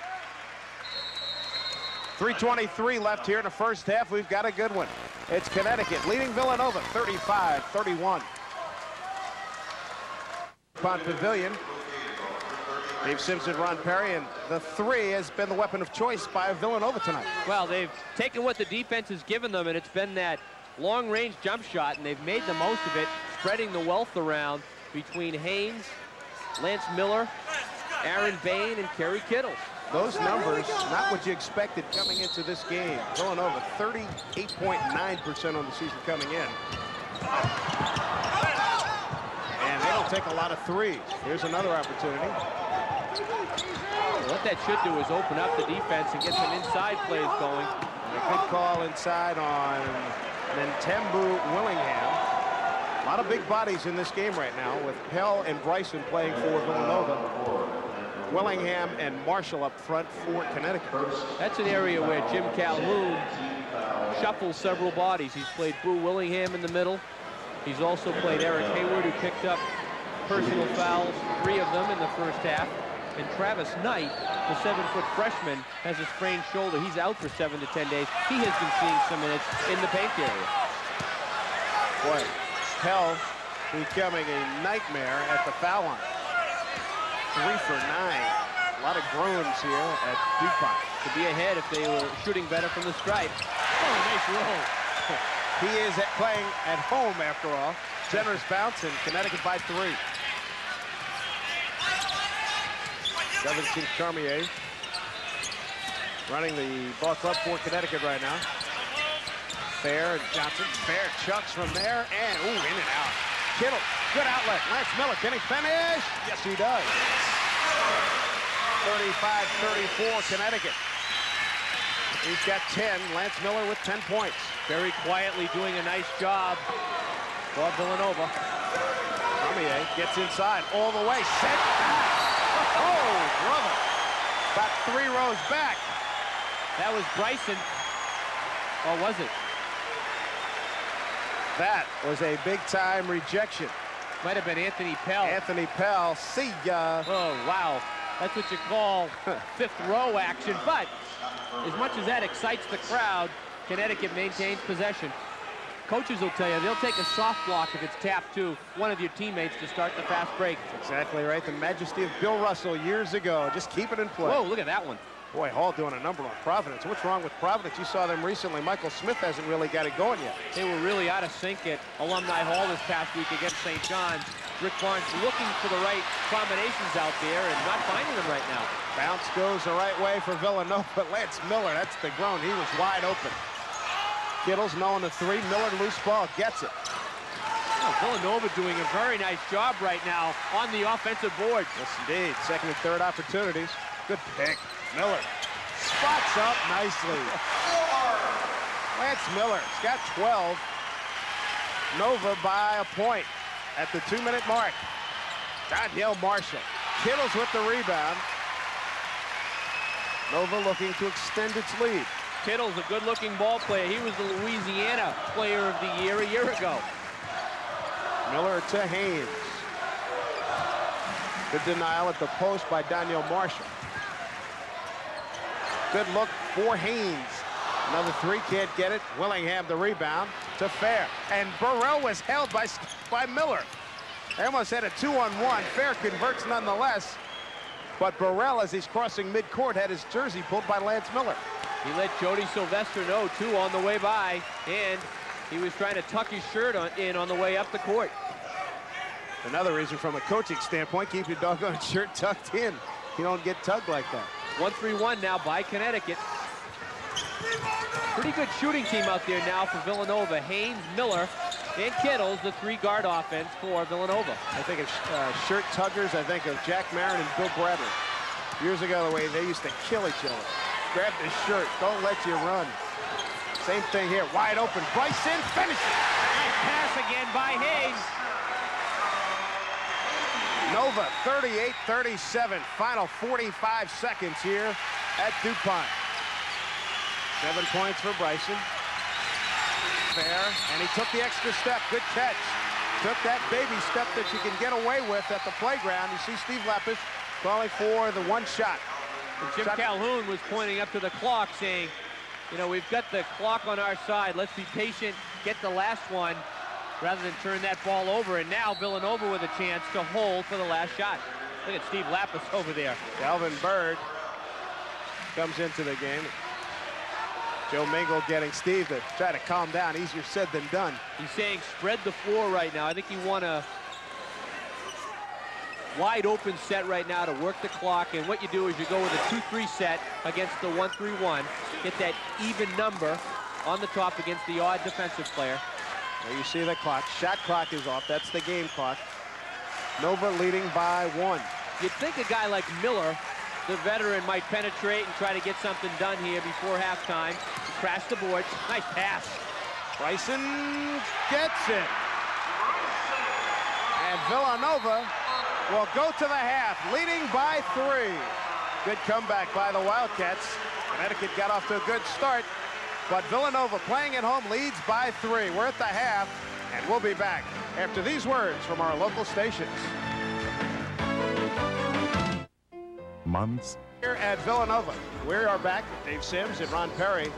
3:23 left here in the first half. We've got a good one. It's Connecticut leading Villanova 35-31. UConn Pavilion. Dave Simpson, Ron Perry, and the 3 has been the weapon of choice by Villanova tonight. Well, they've taken what the defense has given them, and it's been that long-range jump shot, and they've made the most of it, spreading the wealth around between Haynes, Lance Miller, Aaron Bain, and Kerry Kittles. Those numbers, not what you expected coming into this game. Villanova, 38.9% on the season coming in. And they don't take a lot of 3s. Here's another opportunity. What that should do is open up the defense and get some inside plays going. And a good call inside on Nintembu Willingham. A lot of big bodies in this game right now with Pell and Bryson playing for Villanova. Willingham and Marshall up front for Connecticut. That's an area where Jim Calhoun shuffles several bodies. He's played Boo Willingham in the middle. He's also played Eric Hayward, who picked up personal fouls, 3 of them in the first half. And Travis Knight, the 7-foot freshman, has a sprained shoulder. He's out for 7 to 10 days. He has been seeing some minutes in the paint area. Boy, Pell becoming a nightmare at the foul line. 3 for 9. A lot of groans here at DuPont. To be ahead if they were shooting better from the stripe. Oh, nice roll. He is playing at home after all. Generous bounce, and Connecticut by 3. Covington Cormier running the ball club for Connecticut right now. Fair and Johnson. Fair chucks from there, and ooh, in and out. Kittle, good outlet. Lance Miller, can he finish? Yes, he does. 35-34, Connecticut. He's got 10. Lance Miller with 10 points. Very quietly doing a nice job for Villanova. Cormier gets inside all the way. Set back. Oh, brother. About 3 rows back. That was Bryson. Or was it? That was a big-time rejection. Might have been Anthony Pell. Anthony Pell, see ya. Oh, wow. That's what you call fifth row action. But as much as that excites the crowd, Connecticut maintains possession. Coaches will tell you they'll take a soft block if it's tapped to one of your teammates to start the fast break. Exactly right. The majesty of Bill Russell years ago. Just keep it in play. Whoa, look at that one. Boy, Hall doing a number on Providence. What's wrong with Providence? You saw them recently. Michael Smith hasn't really got it going yet. They were really out of sync at Alumni Hall this past week against St. John's. Rick Barnes looking for the right combinations out there and not finding them right now. Bounce goes the right way for Villanova. Lance Miller, that's the groan. He was wide open. Kittle's knowing the 3. Miller, loose ball, gets it. Oh, Villanova doing a very nice job right now on the offensive board. Yes, indeed. Second and third opportunities. Good pick. Miller spots up nicely. Lance Miller, he's got 12. Nova by a point at the 2-minute mark. Danielle Marshall. Kittles with the rebound. Nova looking to extend its lead. Kittle's a good-looking ball player. He was the Louisiana Player of the Year a year ago. Miller to Haynes. Good denial at the post by Danielle Marshall. Good look for Haynes. Another 3, can't get it. Willingham the rebound to Fair. And Burrell was held by Miller. They almost had a 2-on-1. Fair converts nonetheless. But Burrell, as he's crossing midcourt, had his jersey pulled by Lance Miller. He let Jody Sylvester know, too, on the way by. And he was trying to tuck his shirt in on the way up the court. Another reason from a coaching standpoint, keep your doggone shirt tucked in. You don't get tugged like that. 1-3-1 now by Connecticut. Pretty good shooting team out there now for Villanova. Haynes, Miller, and Kittles, the 3-guard offense for Villanova. I think of shirt tuggers. I think of Jack Marin and Bill Bradley. Years ago, the way they used to kill each other. Grab the shirt, don't let you run. Same thing here, wide open. Bryson finishes. Nice pass again by Haynes. Nova 38-37. Final 45 seconds here at DuPont. 7 points for Bryson. Fair, and he took the extra step. Good catch. Took that baby step that you can get away with at the playground. You see Steve Lapis calling for the 1 shot. And Jim Calhoun was pointing up to the clock saying, you know, we've got the clock on our side. Let's be patient, get the last one, rather than turn that ball over. And now Villanova with a chance to hold for the last shot. Look at Steve Lapis over there. Calvin Bird comes into the game. Joe Mingle getting Steve to try to calm down. Easier said than done. He's saying spread the floor right now. I think he won a wide open set right now to work the clock. And what you do is you go with a 2-3 set against the 1-3-1. Get that even number on the top against the odd defensive player. There you see the clock. Shot clock is off. That's the game clock. Nova leading by 1. You'd think a guy like Miller, the veteran, might penetrate and try to get something done here before halftime. Crash the board. Nice pass. Bryson gets it. And Villanova will go to the half, leading by 3. Good comeback by the Wildcats. Connecticut got off to a good start, but Villanova playing at home leads by 3. We're at the half, and we'll be back after these words from our local stations. Months Here at Villanova, we are back with Dave Sims and Ron Perry.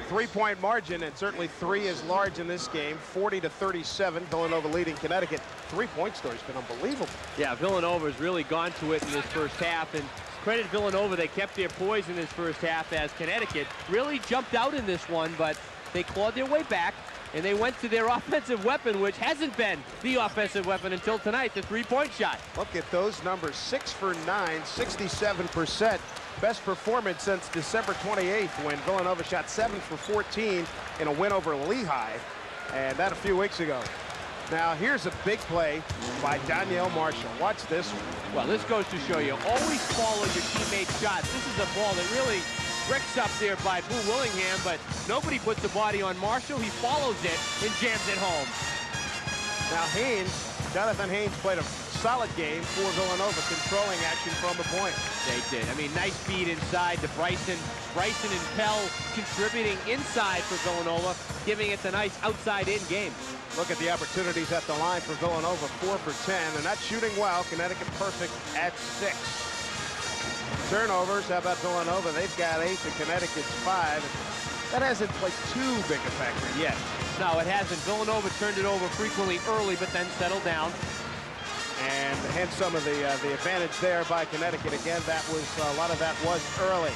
3-point margin, and certainly 3 is large in this game. 40-37, Villanova leading Connecticut. 3-point story's been unbelievable. Yeah, Villanova's really gone to it in this first half, and credit Villanova, they kept their poise in this first half as Connecticut really jumped out in this one, but they clawed their way back, and they went to their offensive weapon, which hasn't been the offensive weapon until tonight, the 3-point shot. Look at those numbers, 6 for 9, 67%. best performance since December 28th when Villanova shot 7 for 14 in a win over Lehigh, and that a few weeks ago. Now here's a big play by Danielle Marshall. Watch this one. Well, this goes to show you, always follow your teammates' shots. This is a ball that really bricks up there by Boo Willingham, but nobody puts the body on Marshall. He follows it and jams it home. Now Jonathan Haynes played a solid game for Villanova, controlling action from the point. They did. I mean, nice feed inside to Bryson. Bryson and Pell contributing inside for Villanova, giving it the nice outside-in game. Look at the opportunities at the line for Villanova, 4 for 10. They're not shooting well. Connecticut perfect at 6. Turnovers, how about Villanova? They've got 8 to Connecticut's 5. That hasn't played too big a factor yet. No, it hasn't. Villanova turned it over frequently early, but then settled down. And hence some of the advantage there by Connecticut. Again, that was a lot of that was early.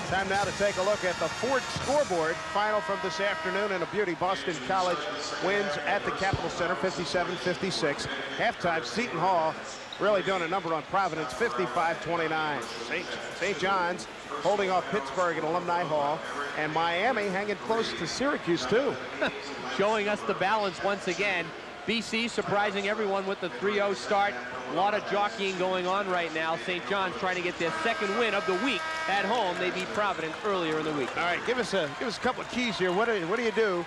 Time now to take a look at the Ford scoreboard. Final from this afternoon in a beauty. Boston College wins at the Capitol Center, 57-56. Halftime, Seton Hall really doing a number on Providence, 55-29. St. John's holding off Pittsburgh at Alumni Hall, and Miami hanging close to Syracuse too. Showing us the balance once again. BC surprising everyone with the 3-0 start. A lot of jockeying going on right now. St. John's trying to get their second win of the week at home. They beat Providence earlier in the week. All right, give us a couple of keys here. What do you do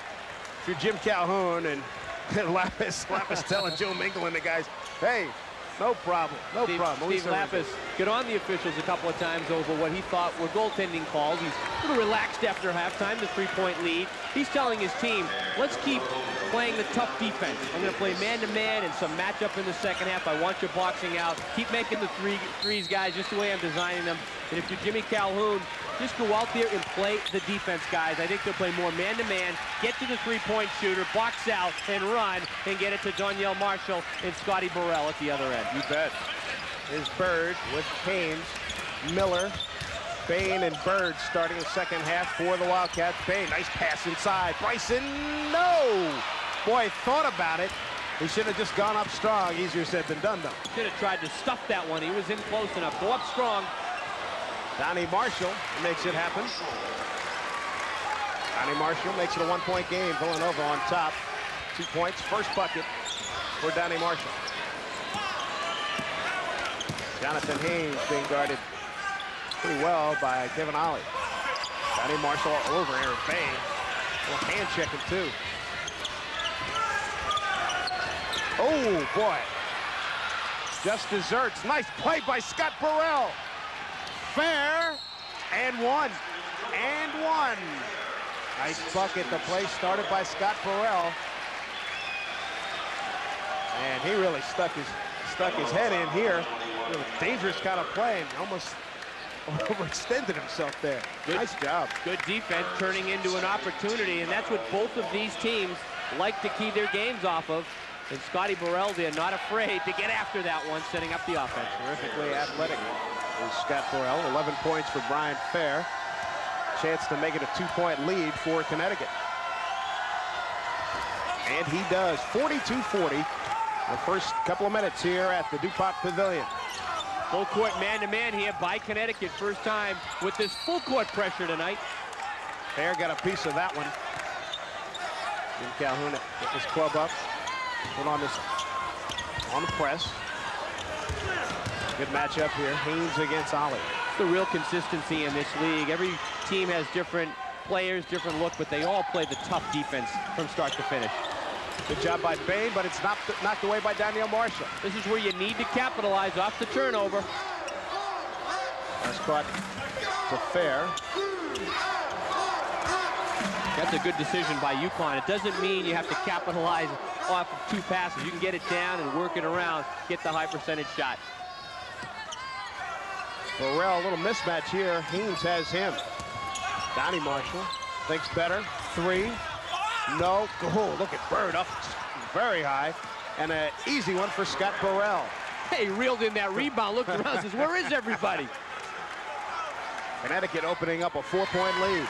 if you're Jim Calhoun and Lapis telling Joe Mingle and the guys, hey, no problem, no problem. Steve Lapis got on the officials a couple of times over what he thought were goaltending calls. He's a little relaxed after halftime, the 3-point lead. He's telling his team, let's keep playing the tough defense. I'm going to play man-to-man and some matchup in the second half. I want you boxing out. Keep making the threes, guys, just the way I'm designing them. And if you're Jimmy Calhoun, just go out there and play the defense, guys. I think they'll play more man-to-man, get to the three-point shooter, box out, and run, and get it to Danielle Marshall and Scotty Burrell at the other end. You bet. Here's Bird with Haynes, Miller, Bain, and Bird starting the second half for the Wildcats. Bain, nice pass inside. Bryson, no! Boy, thought about it. He should have just gone up strong. Easier said than done, though. Should have tried to stuff that one. He was in close enough. Go up strong. Donnie Marshall makes it happen. Donnie Marshall makes it a one-point game. Villanova on top. 2 points. First bucket for Donnie Marshall. Jonathan Haynes being guarded pretty well by Kevin Ollie. Donnie Marshall all over Aaron Bain. A little hand checking, too. Oh, boy. Just desserts. Nice play by Scott Burrell. Fair. And one. And one. Nice bucket. The play started by Scott Burrell. And he really stuck his head in here. A dangerous kind of play. And almost overextended himself there. Nice job. Good defense turning into an opportunity. And that's what both of these teams like to key their games off of. And Scotty Burrell there, not afraid to get after that one, setting up the offense. Terrifically athletic is Scott Burrell. 11 points for Brian Fair. Chance to make it a 2-point lead for Connecticut. And he does. 42-40. The first couple of minutes here at the DuPont Pavilion. Full court man-to-man here by Connecticut. First time with this full court pressure tonight. Fair got a piece of that one. Jim Calhoun get his club up. Put on this on the press. Good matchup here. Haynes against Ollie. The real consistency in this league. Every team has different players, different look, but they all play the tough defense from start to finish. Good job by Bain, but it's knocked away by Danielle Marshall. This is where you need to capitalize off the turnover. That's caught to Fair. That's a good decision by UConn. It doesn't mean you have to capitalize off of 2 passes. You can get it down and work it around, get the high percentage shot. Burrell, a little mismatch here. Haynes has him. Donnie Marshall thinks better. 3. No. Oh, look at Bird up very high. And an easy one for Scott Burrell. Hey, reeled in that rebound, looked around, says, where is everybody? Connecticut opening up a 4-point lead.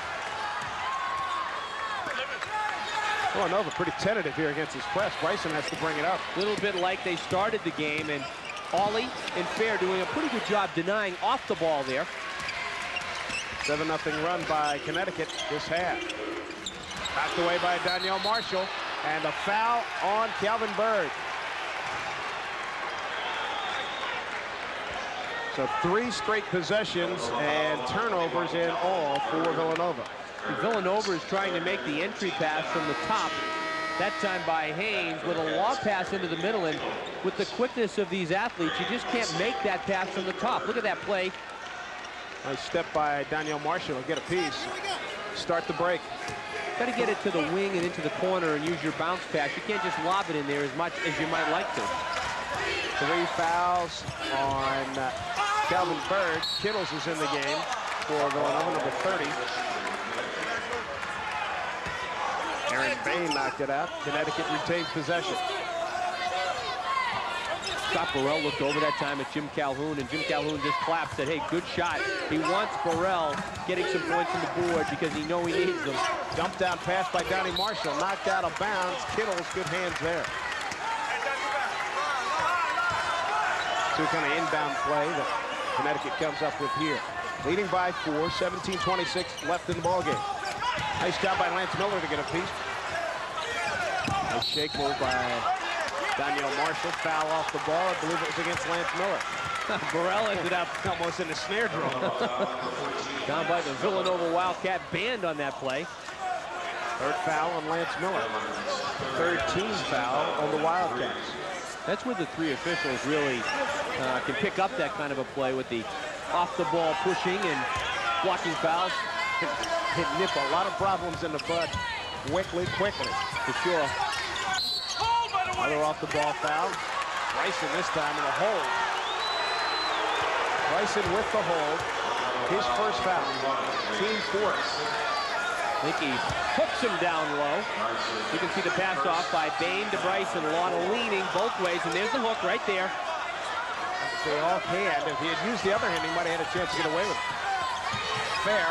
Villanova pretty tentative here against his press. Bryson has to bring it up. A little bit like they started the game, and Ollie and Fair doing a pretty good job denying off the ball there. 7-0 run by Connecticut this half. Knocked away by Danielle Marshall, and a foul on Calvin Bird. So 3 straight possessions and turnovers in all for Villanova. Villanova is trying to make the entry pass from the top. That time by Haynes with a long pass into the middle, and with the quickness of these athletes, you just can't make that pass from the top. Look at that play. Nice step by Danielle Marshall to get a piece. Start the break. Got to get it to the wing and into the corner and use your bounce pass. You can't just lob it in there as much as you might like to. 3 fouls on Calvin Bird. Kittles is in the game for Villanova, number 30. Aaron Bain knocked it out. Connecticut retains possession. Scott Burrell looked over that time at Jim Calhoun, and Jim Calhoun just clapped, said, hey, good shot. He wants Burrell getting some points on the board because he knows he needs them. Dump down pass by Donnie Marshall, knocked out of bounds. Kittles, good hands there. So kind of inbound play that Connecticut comes up with here. Leading by 4, 17-26 left in the ballgame. Nice job by Lance Miller to get a piece. Nice shake move by Danielle Marshall. Foul off the ball. I believe it was against Lance Miller. Burrell ended up almost in a snare drum. down by the Villanova Wildcat band on that play. 3rd foul on Lance Miller. 3rd team foul on the Wildcats. That's where the 3 officials really can pick up that kind of a play with the off-the-ball pushing and blocking fouls. It nip a lot of problems in the bud quickly, for sure. Another off-the-ball foul. Bryson this time in a hold. Bryson with the hold. His first foul. Team 4th. I think he hooks him down low. You can see the pass off by Bain to Bryson. Lana leaning both ways, and there's the hook right there. The offhand. If he had used the other hand, he might have had a chance to get away with it. Fair.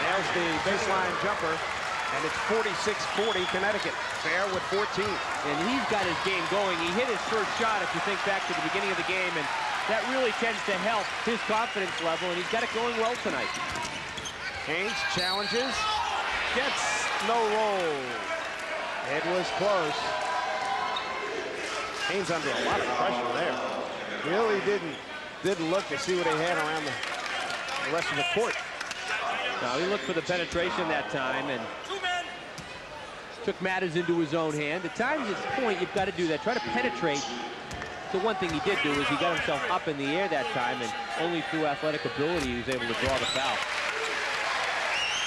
Nails the baseline jumper, and it's 46-40 Connecticut. Fair with 14. And he's got his game going. He hit his first shot, if you think back to the beginning of the game, and that really tends to help his confidence level, and he's got it going well tonight. Haynes challenges, gets no roll. It was close. Haynes under a lot of pressure there. Really didn't look to see what he had around the rest of the court. Now he looked for the penetration that time and took matters into his own hand. At times at this point, you've got to do that. Try to penetrate. The one thing he did do is he got himself up in the air that time, and only through athletic ability he was able to draw the foul.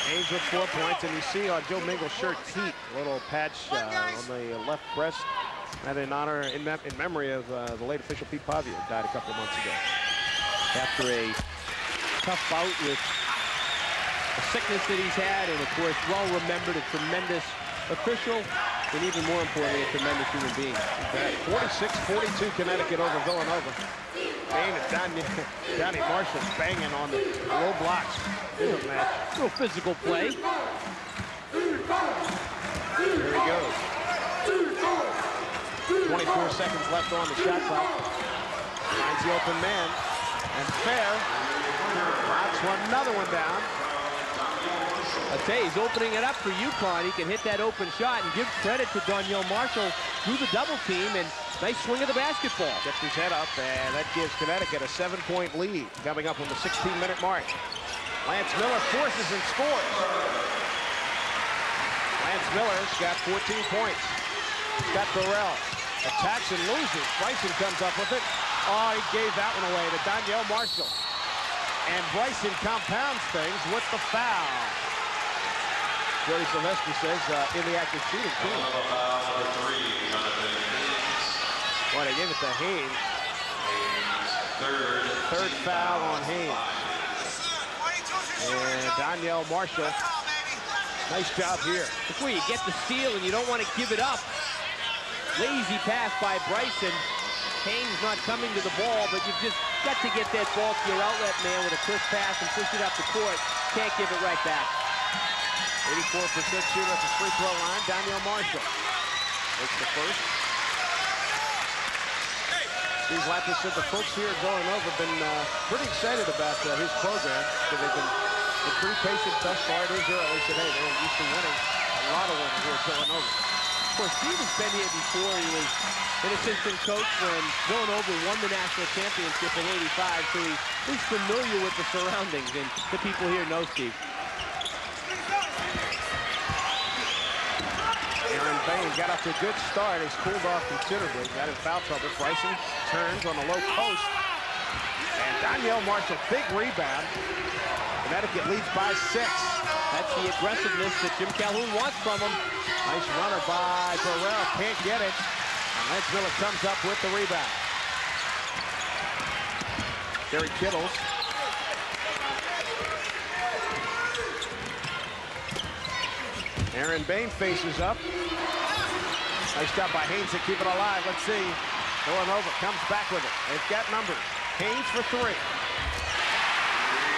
Haynes with 4 points, and you see on Joe Mingle's shirt, Pete, a little patch on the left breast. And in honor, in memory of the late official Pete Pavia, who died a couple of months ago. After a tough bout with a sickness that he's had, and of course, well remembered, a tremendous official, and even more importantly, a tremendous human being. 46-42 Connecticut over Villanova. Bain and Donnie Marshall banging on the low blocks. Good match. Real physical play. Here he goes. 24 seconds left on the shot clock. Finds the open man. And Fair knocks another one down. I tell you, he's opening it up for UConn. He can hit that open shot, and give credit to Danielle Marshall through the double team, and nice swing of the basketball. Gets his head up, and that gives Connecticut a 7-point lead coming up on the 16-minute mark. Lance Miller forces and scores. Lance Miller's got 14 points. Scott Burrell attacks and loses. Bryson comes up with it. Oh, he gave that one away to Danielle Marshall. And Bryson compounds things with the foul. Jody Sylvester says in the act of shooting, too. Boy, they gave it to Haynes. Third foul on Haynes. And Danielle Marshall, nice job here. That's where you get the steal and you don't want to give it up. Lazy pass by Bryson. Haynes not coming to the ball, but you've just got to get that ball to your outlet man with a crisp pass and push it up the court. Can't give it right back. 84% shooter at the free throw line. Danielle Marshall makes the first. Steve Lapis said the folks here at Villanova have been pretty excited about his program. So they've been been pretty patient thus far. It is early today. They're used to winning. A lot of winning here at Villanova. Of course, Steve's been here before. He was an assistant coach when Villanova won the national championship in '85, so he's familiar with the surroundings, and the people here know Steve. Aaron Bain got off to a good start. He's cooled off considerably. Got in foul trouble. Bryson turns on the low post. And Danielle Marshall, big rebound. Connecticut leads by 6. That's the aggressiveness that Jim Calhoun wants from him. Nice runner by Burrell. Can't get it. And Lance Miller comes up with the rebound. Jerry Kittles. Aaron Bain faces up. Nice job by Haynes to keep it alive. Let's see. Villanova comes back with it. They've got numbers. Haynes for 3.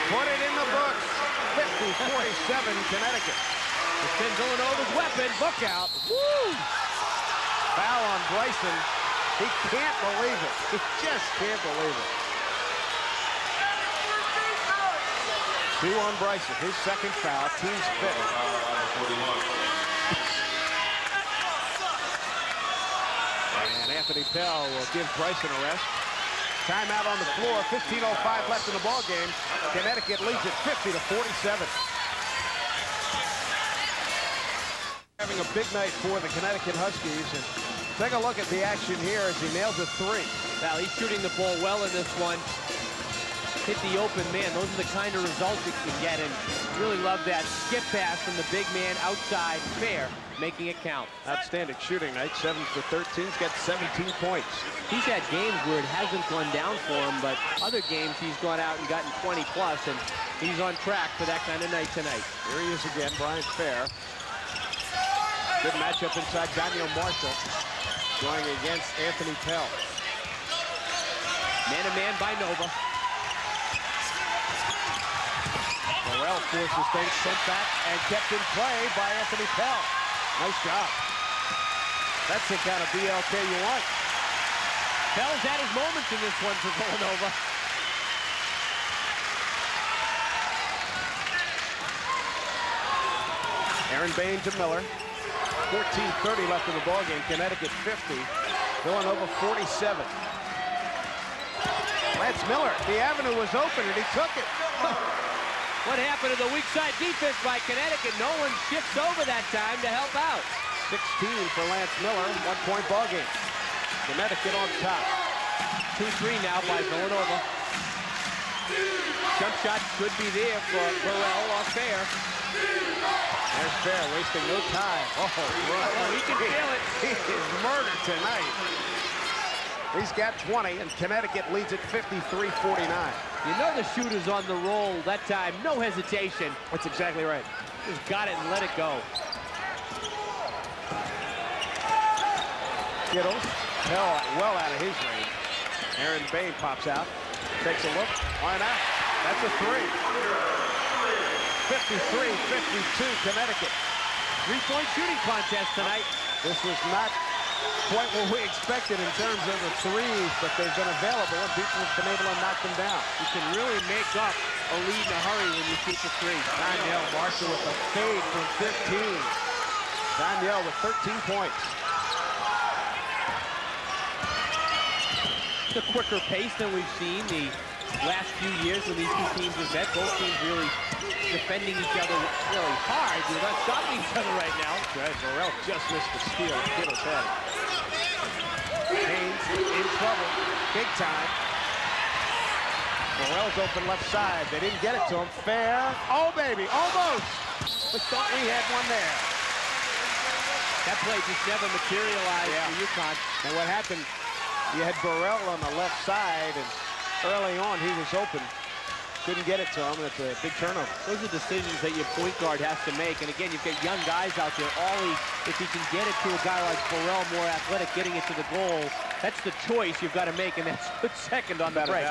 Put it in the books. 50-47 Connecticut. It's been Villanova's weapon. Look out. Woo! Foul on Bryson. He can't believe it. He just can't believe it. 2 on Bryson. His second foul. Team's 5th. And Anthony Pell will give Bryson a rest. Timeout on the floor. 15:05 left in the ball game. Connecticut leads it 50-47. Having a big night for the Connecticut Huskies. And take a look at the action here as he nails a 3. Well, he's shooting the ball well in this one. Hit the open man. Those are the kind of results you can get, and really love that skip pass from the big man outside. Fair, making it count. Outstanding shooting night. 7 for 13. He's got 17 points. He's had games where it hasn't gone down for him, but other games he's gone out and gotten 20 plus, and he's on track for that kind of night tonight. Here he is again, Brian Fair. Good matchup inside Daniel Marshall going against Anthony Pell. Man-to-man by Nova. Burrell forces things sent back and kept in play by Anthony Pell. Nice job. That's the kind of BLK you want. Pell's had his moments in this one for Villanova. Aaron Bain to Miller. 14:30 left in the ballgame. Connecticut 50. Villanova 47. Lance Miller. The avenue was open and he took it. What happened to the weak side defense by Connecticut? No one shifts over that time to help out. 16 for Lance Miller. 1-point ballgame. Connecticut on top. 2-3 now by Villanova. Jump shot could be there for Burrell or Fair. There's Fair wasting no time. Oh, he can feel it. He is murdered tonight. He's got 20, and Connecticut leads at 53-49. You know the shooter's on the roll that time. No hesitation. That's exactly right. Just got it and let it go. Kittles, Pell well out of his range. Aaron Bain pops out, takes a look. Why not? That's a 3. 53-52 Connecticut. Three-point shooting contest tonight. This was not quite what we expected in terms of the threes, but they've been available and people have been able to knock them down. You can really make up a lead in a hurry when you shoot the 3. Danielle Marshall with a fade from 15. Danielle with 13 points. The quicker pace than we've seen the last few years when these two teams have met. Both teams really defending each other really hard. They're not stopping each other right now. Right, Burrell just missed the steal. Kittles had it. Haynes in trouble, big time. Burrell's open left side. They didn't get it to him. Fair. Oh, baby, almost. We thought we had one there. That play just never materialized for UConn. And what happened, you had Burrell on the left side, and early on he was open. Couldn't get it to him, and it's a big turnover. Those are decisions that your point guard has to make. And again, you've got young guys out there. If he can get it to a guy like Burrell, more athletic, getting it to the goal, that's the choice you've got to make, and that's a second on the break.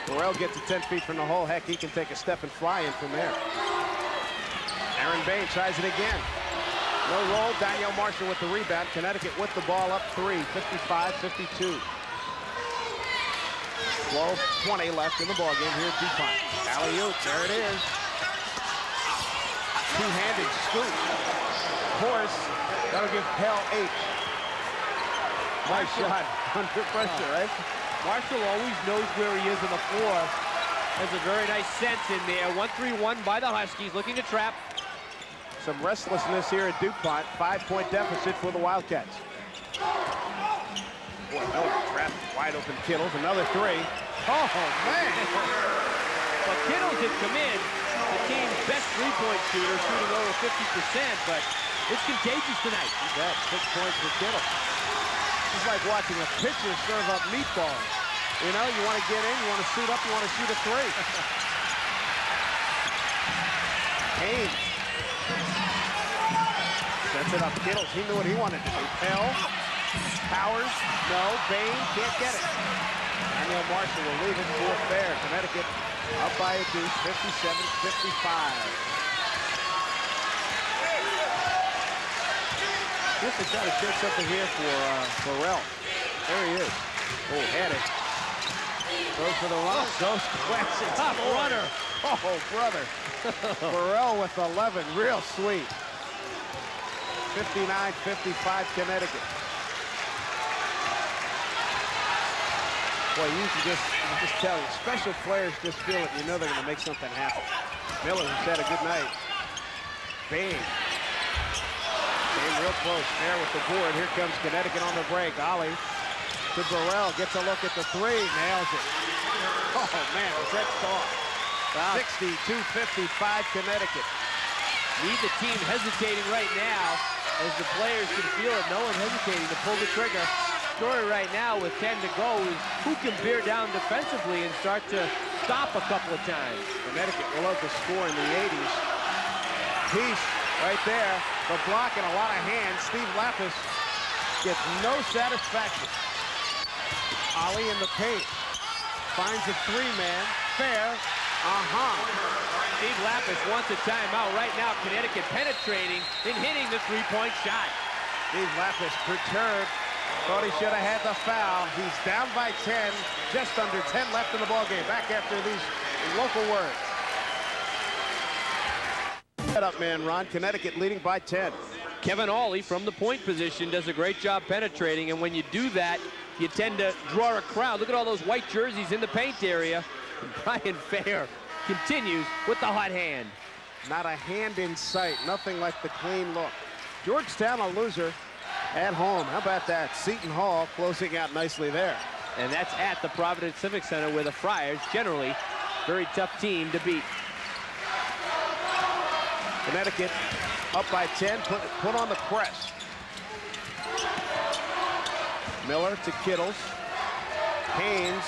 Burrell gets it 10 feet from the hole. Heck, he can take a step and fly in from there. Aaron Bain tries it again. No roll. Danielle Marshall with the rebound. Connecticut with the ball up 3, 55-52. 12:20 left in the ballgame here at UConn. Alley-oop, there it is. two-handed scoop. Of course, that'll give Pell 8. Nice shot under pressure, right? Marshall always knows where he is on the floor. Has a very nice sense in there. 1-3-1 by the Huskies, looking to trap. Some restlessness here at DuPont. 5-point deficit for the Wildcats. Boy, Miller trapped wide open Kittles. Another three. Oh, man. Well, Kittles has come in, the team's best three-point shooter, shooting over 50%, but it's contagious tonight. That 6 points for Kittles. It's like watching a pitcher serve up meatballs. You know, you want to get in, you want to suit up, you want to shoot a three. Haynes sets it up. Kittles, he knew what he wanted to do. Pell, Powers, no, Bain can't get it. Daniel Marshall will leave it for fair. Connecticut up by a deuce, 57-55. Just to try to show something here for Burrell. There he is. Oh, had it. Goes for the run. Goes classic. Top runner. Oh, brother. Burrell with 11. Real sweet. 59-55 Connecticut. Boy, you can just tell you. Special players just feel it. You know they're going to make something happen. Miller has had a good night. Bain. Bain real close. There with the board. Here comes Connecticut on the break. Ollie to Burrell. Gets a look at the three. Nails it. Oh, man. Was that soft? 62-55 Connecticut. Need the team hesitating right now as the players can feel it. No one hesitating to pull the trigger. Story right now with 10 to go is who can bear down defensively and start to stop a couple of times. Connecticut will love to score in the 80s. Peace right there. The block and a lot of hands. Steve Lapis gets no satisfaction. Ollie in the paint. Finds a three-man. Fair. Steve Lapis wants a timeout. Right now, Connecticut penetrating and hitting the three-point shot. Steve Lapis perturbed. Thought he should have had the foul. He's down by 10. Just under 10 left in the ballgame. Back after these local words. Get up, man, Ron. Connecticut leading by 10. Kevin Awley from the point position does a great job penetrating, and when you do that, you tend to draw a crowd. Look at all those white jerseys in the paint area. And Brian Fair continues with the hot hand. Not a hand in sight. Nothing like the clean look. Georgetown a loser at home. How about that? Seton Hall closing out nicely there. And that's at the Providence Civic Center, where the Friars, generally, very tough team to beat. Connecticut up by 10, put on the press. Miller to Kittles. Haynes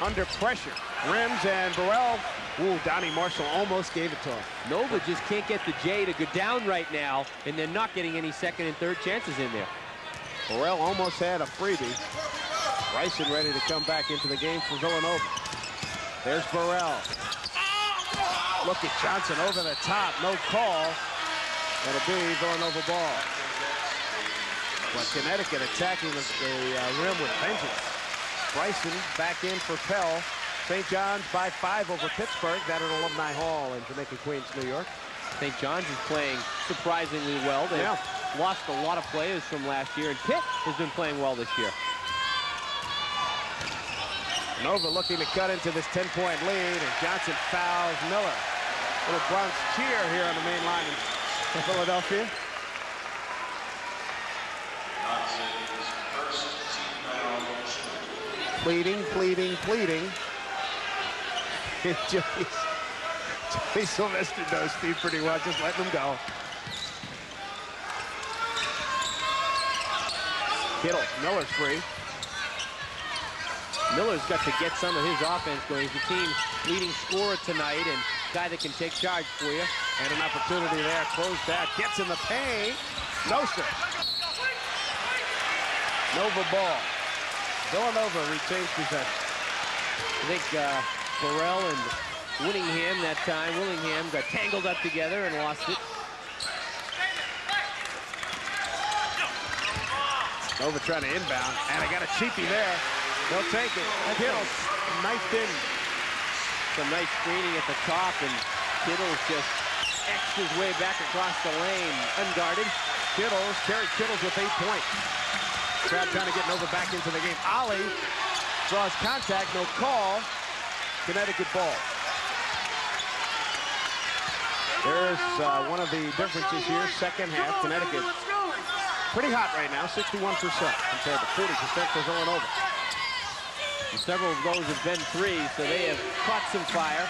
under pressure. Rims and Burrell. Ooh, Donnie Marshall almost gave it to him. Nova just can't get the J to go down right now, and they're not getting any second and third chances in there. Burrell almost had a freebie. Bryson ready to come back into the game for Villanova. There's Burrell. Look at Johnson over the top. No call. It'll be Villanova ball. But Connecticut attacking the rim with vengeance. Bryson back in for Pell. St. John's by 5 over Pittsburgh. That at Alumni Hall in Jamaica, Queens, New York. St. John's is playing surprisingly well. They've lost a lot of players from last year, and Pitt has been playing well this year. Nova looking to cut into this 10-point lead, and Johnson fouls Miller. Little Bronx cheer here on the main line in Philadelphia. Pleading, pleading, pleading. Joey Sylvester knows Steve pretty well. Just let him go. Kittle, Miller's free. Miller's got to get some of his offense going. He's the team's leading scorer tonight and guy that can take charge for you. And an opportunity there. Closed out. Gets in the paint. No, sir. Nova ball. Villanova retains possession. I think Burrell and Willingham that time. Willingham got tangled up together and lost it. Nova trying to inbound, and I got a cheapie there. They'll take it. Kittles knifed in. Some nice screening at the top, and Kittles just X'd his way back across the lane, unguarded. Terry Kittles with 8 points. Crowd trying to get Nova back into the game. Ali draws contact, no call. Connecticut ball. There's one of the differences here. Second half, Connecticut pretty hot right now, 61% compared to 40% for Villanova. And several of those have been threes, so they have caught some fire.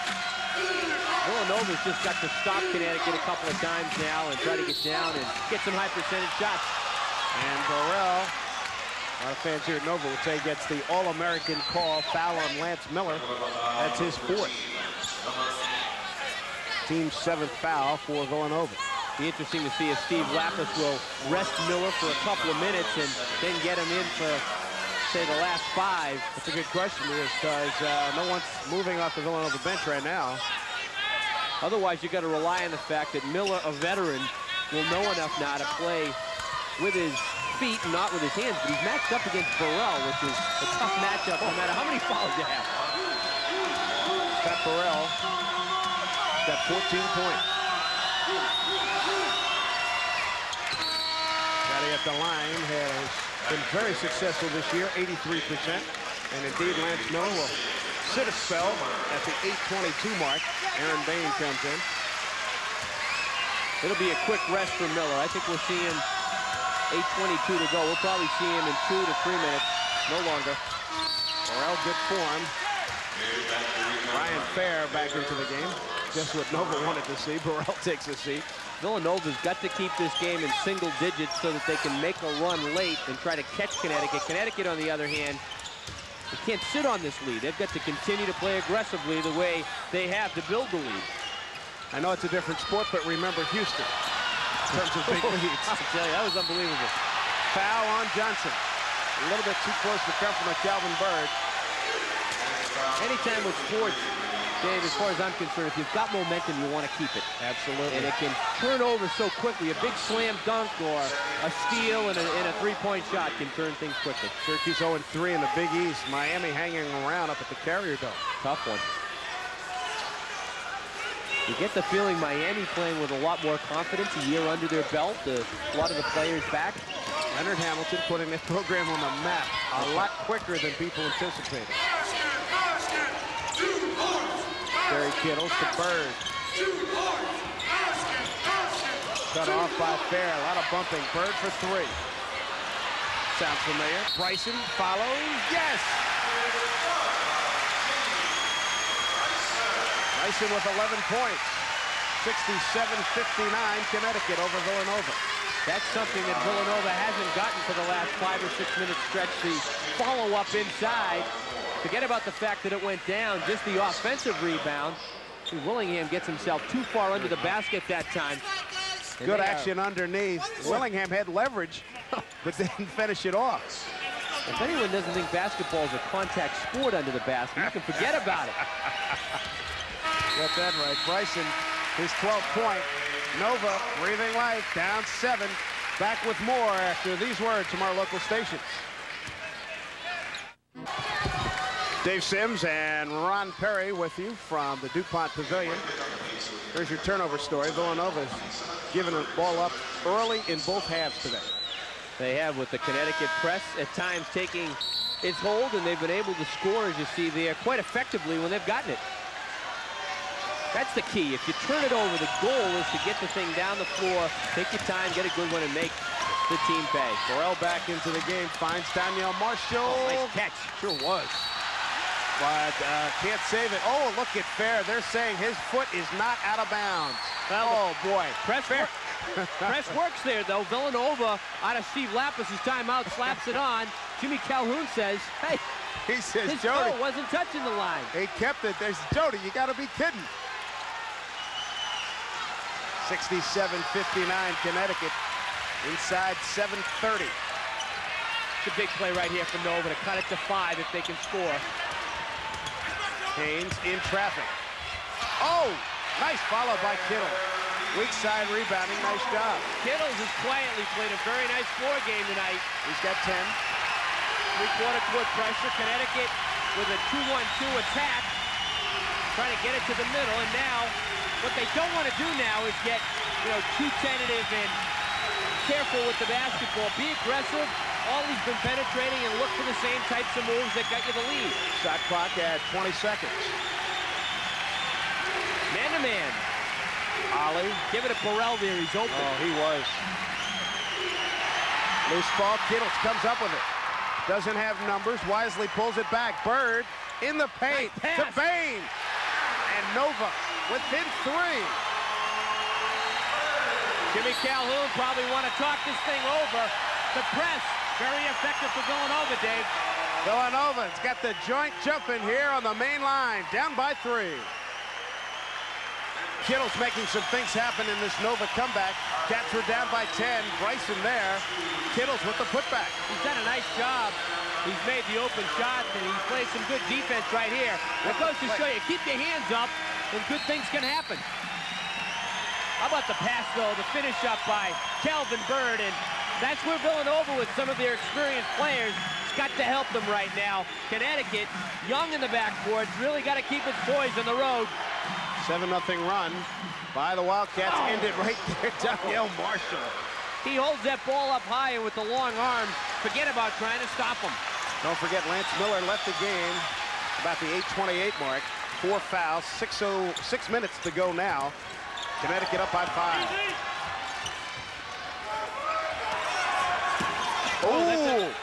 Villanova's just got to stop Connecticut a couple of times now and try to get down and get some high percentage shots. And Burrell, a lot of fans here at Nova would say, gets the All-American call, foul on Lance Miller. That's his 4th. Team's 7th foul for Villanova. Be interesting to see if Steve Lapis will rest Miller for a couple of minutes and then get him in for, say, the last 5. That's a good question, because no one's moving off the Villanova bench right now. Otherwise, you got to rely on the fact that Miller, a veteran, will know enough now to play with his feet and not with his hands. But he's matched up against Burrell, which is a tough matchup no matter how many fouls you have. Pat Burrell got 14 points. Daddy at the line has been very successful this year, 83%. And indeed, Lance Miller will sit a spell at the 8:22 mark. Aaron Bain comes in. It'll be a quick rest for Miller. I think we'll see him 8:22 to go. We'll probably see him in 2 to 3 minutes, no longer. Burrell, good form. Ryan Fair back into the game. Just what Nova wanted to see. Burrell takes a seat. Villanova's got to keep this game in single digits so that they can make a run late and try to catch Connecticut. Connecticut, on the other hand, they can't sit on this lead. They've got to continue to play aggressively the way they have to build the lead. I know it's a different sport, but remember Houston in terms of big leads. I tell you, that was unbelievable. Foul on Johnson. A little bit too close to come from a Calvin Bird. Anytime with sports, Dave, as far as I'm concerned, if you've got momentum, you want to keep it. Absolutely. And it can turn over so quickly. A big slam dunk or a steal and a three-point shot can turn things quickly. Syracuse 0-3 in the Big East. Miami hanging around up at the Carrier Dome. Tough one. You get the feeling Miami playing with a lot more confidence, a year under their belt, a lot of the players back. Leonard Hamilton putting this program on the map a lot quicker than people anticipated. Terry Kittles to Bird. Cut off by Fair. A lot of bumping. Bird for 3. Sounds familiar. Bryson follows. Yes! Bryson with 11 points. 67-59 Connecticut over Villanova. That's something that Villanova hasn't gotten for the last 5 or 6 minute stretch. The follow-up inside. Forget about the fact that it went down, just the offensive rebound. Willingham gets himself too far under the basket that time. Good action underneath. Willingham had leverage, but didn't finish it off. If anyone doesn't think basketball is a contact sport under the basket, you can forget about it. Got that right. Bryson, his 12th point. Nova breathing life, down 7. Back with more after these words from our local stations. Dave Sims and Ron Perry with you from the DuPont Pavilion. Here's your turnover story. Villanova's given the ball up early in both halves today. They have, with the Connecticut press at times taking its hold, and they've been able to score, as you see there, quite effectively when they've gotten it. That's the key. If you turn it over, the goal is to get the thing down the floor, take your time, get a good one, and make the team pay. Burrell back into the game, finds Danielle Marshall. Oh, nice catch. Sure was. But can't save it. Oh, look at Fair. They're saying his foot is not out of bounds. Well, oh, boy. Press works there, though. Villanova, out of Steve Lapis' timeout, slaps it on. Jimmy Calhoun says, hey, he says, his Jody toe wasn't touching the line. He kept it. There's Jody. You got to be kidding. 67-59 Connecticut. Inside 7:30. It's a big play right here for Nova to cut it to 5 if they can score. Haynes in traffic. Oh, nice follow by Kittle. Weak side rebounding, nice job. Kittles has quietly played a very nice floor game tonight. He's got 10. Three-quarter court pressure. Connecticut with a 2-1-2 attack. Trying to get it to the middle, and now What they don't want to do now is get, too tentative and careful with the basketball. Be aggressive, always been penetrating, and look for the same types of moves that got you the lead. Shot clock at 20 seconds. Man-to-man. Ollie. Give it to Burrell there, he's open. Oh, he was. Loose ball, Kittles comes up with it. Doesn't have numbers, wisely pulls it back. Bird in the paint nice to Bain. And Nova within 3. Jimmy Calhoun probably want to talk this thing over. The press, very effective for Villanova, Dave. Villanova's got the joint jumping here on the main line, down by 3. Kittles making some things happen in this Nova comeback. Cats were down by 10. Bryson there. Kittles with the putback. He's done a nice job. He's made the open shot, and he's played some good defense right here. That goes to show you, keep your hands up, and good things can happen. How about the pass, though, the finish up by Calvin Bird, and that's where Villanova, with some of their experienced players, has got to help them right now. Connecticut, young in the backcourt, really got to keep its poise on the road. 7-0 run by the Wildcats ended right there. Danielle Marshall. He holds that ball up high, and with the long arms, forget about trying to stop him. Don't forget, Lance Miller left the game about the 8:28 mark. 4 fouls, 6 minutes to go now. Connecticut up by 5. Oh!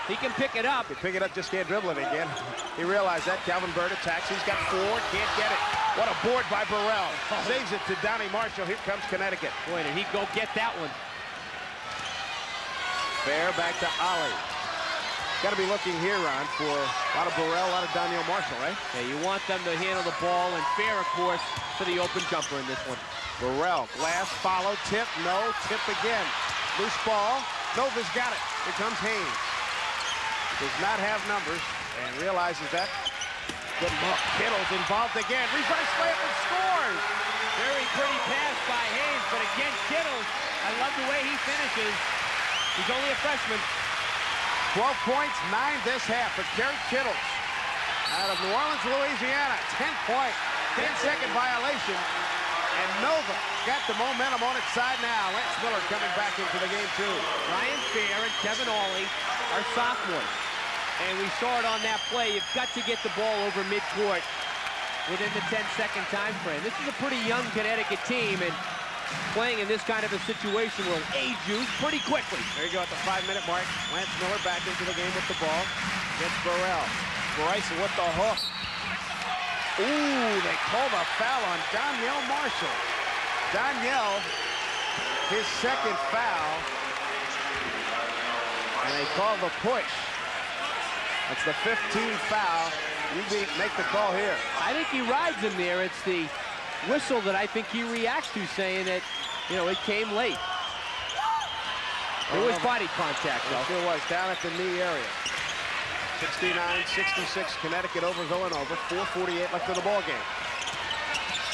He can pick it up. He can pick it up, just can't dribble it again. He realized that. Calvin Bird attacks. He's got 4, can't get it. What a board by Burrell. Saves it to Donnie Marshall. Here comes Connecticut. Boy, did he go get that one. Fair back to Ollie. Got to be looking here, Ron, for a lot of Burrell, a lot of Danielle Marshall, right? Yeah, you want them to handle the ball, and Fair, of course, for the open jumper in this one. Burrell, glass, follow, tip, no, tip again. Loose ball. Nova's got it. Here comes Haynes. Does not have numbers and realizes that. Good look. Kittles involved again. Reverse layup and scores. Very pretty pass by Haynes, but again, Kittles, I love the way he finishes. He's only a freshman. 12 points, 9 this half for Kerry Kittles. Out of New Orleans, Louisiana. 10-point, 10-second violation. And Nova got the momentum on its side now. Lance Miller coming back into the game, too. Ryan Fair and Kevin Awley are sophomores. And we saw it on that play. You've got to get the ball over midcourt within the 10-second time frame. This is a pretty young Connecticut team, and playing in this kind of a situation will age you pretty quickly. There you go at the 5-minute mark. Lance Miller back into the game with the ball against Burrell. Bryson with the hook. Ooh, they called a foul on Danielle Marshall. Danielle, his second foul. And they call the push. That's the 15th foul. You make the call here. I think he rides him there. It's the whistle that I think he reacts to, saying that, it came late. There was body contact, though. It sure was, down at the knee area. 69-66, Connecticut over Villanova. 4:48 left in the ballgame.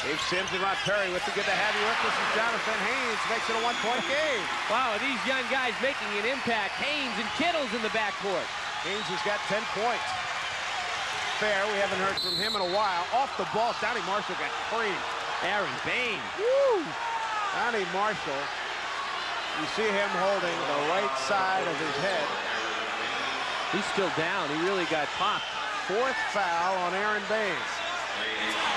Dave Sims and Rod Perry with the good to have you with. This is Jonathan Haynes, makes it a 1-point game. Wow, these young guys making an impact. Haynes and Kittles in the backcourt. Haynes has got 10 points. Fair, we haven't heard from him in a while. Off the ball, Donnie Marshall got free. Aaron Bain. Woo! Donnie Marshall, you see him holding the right side of his head. He's still down. He really got popped. 4th foul on Aaron Bain.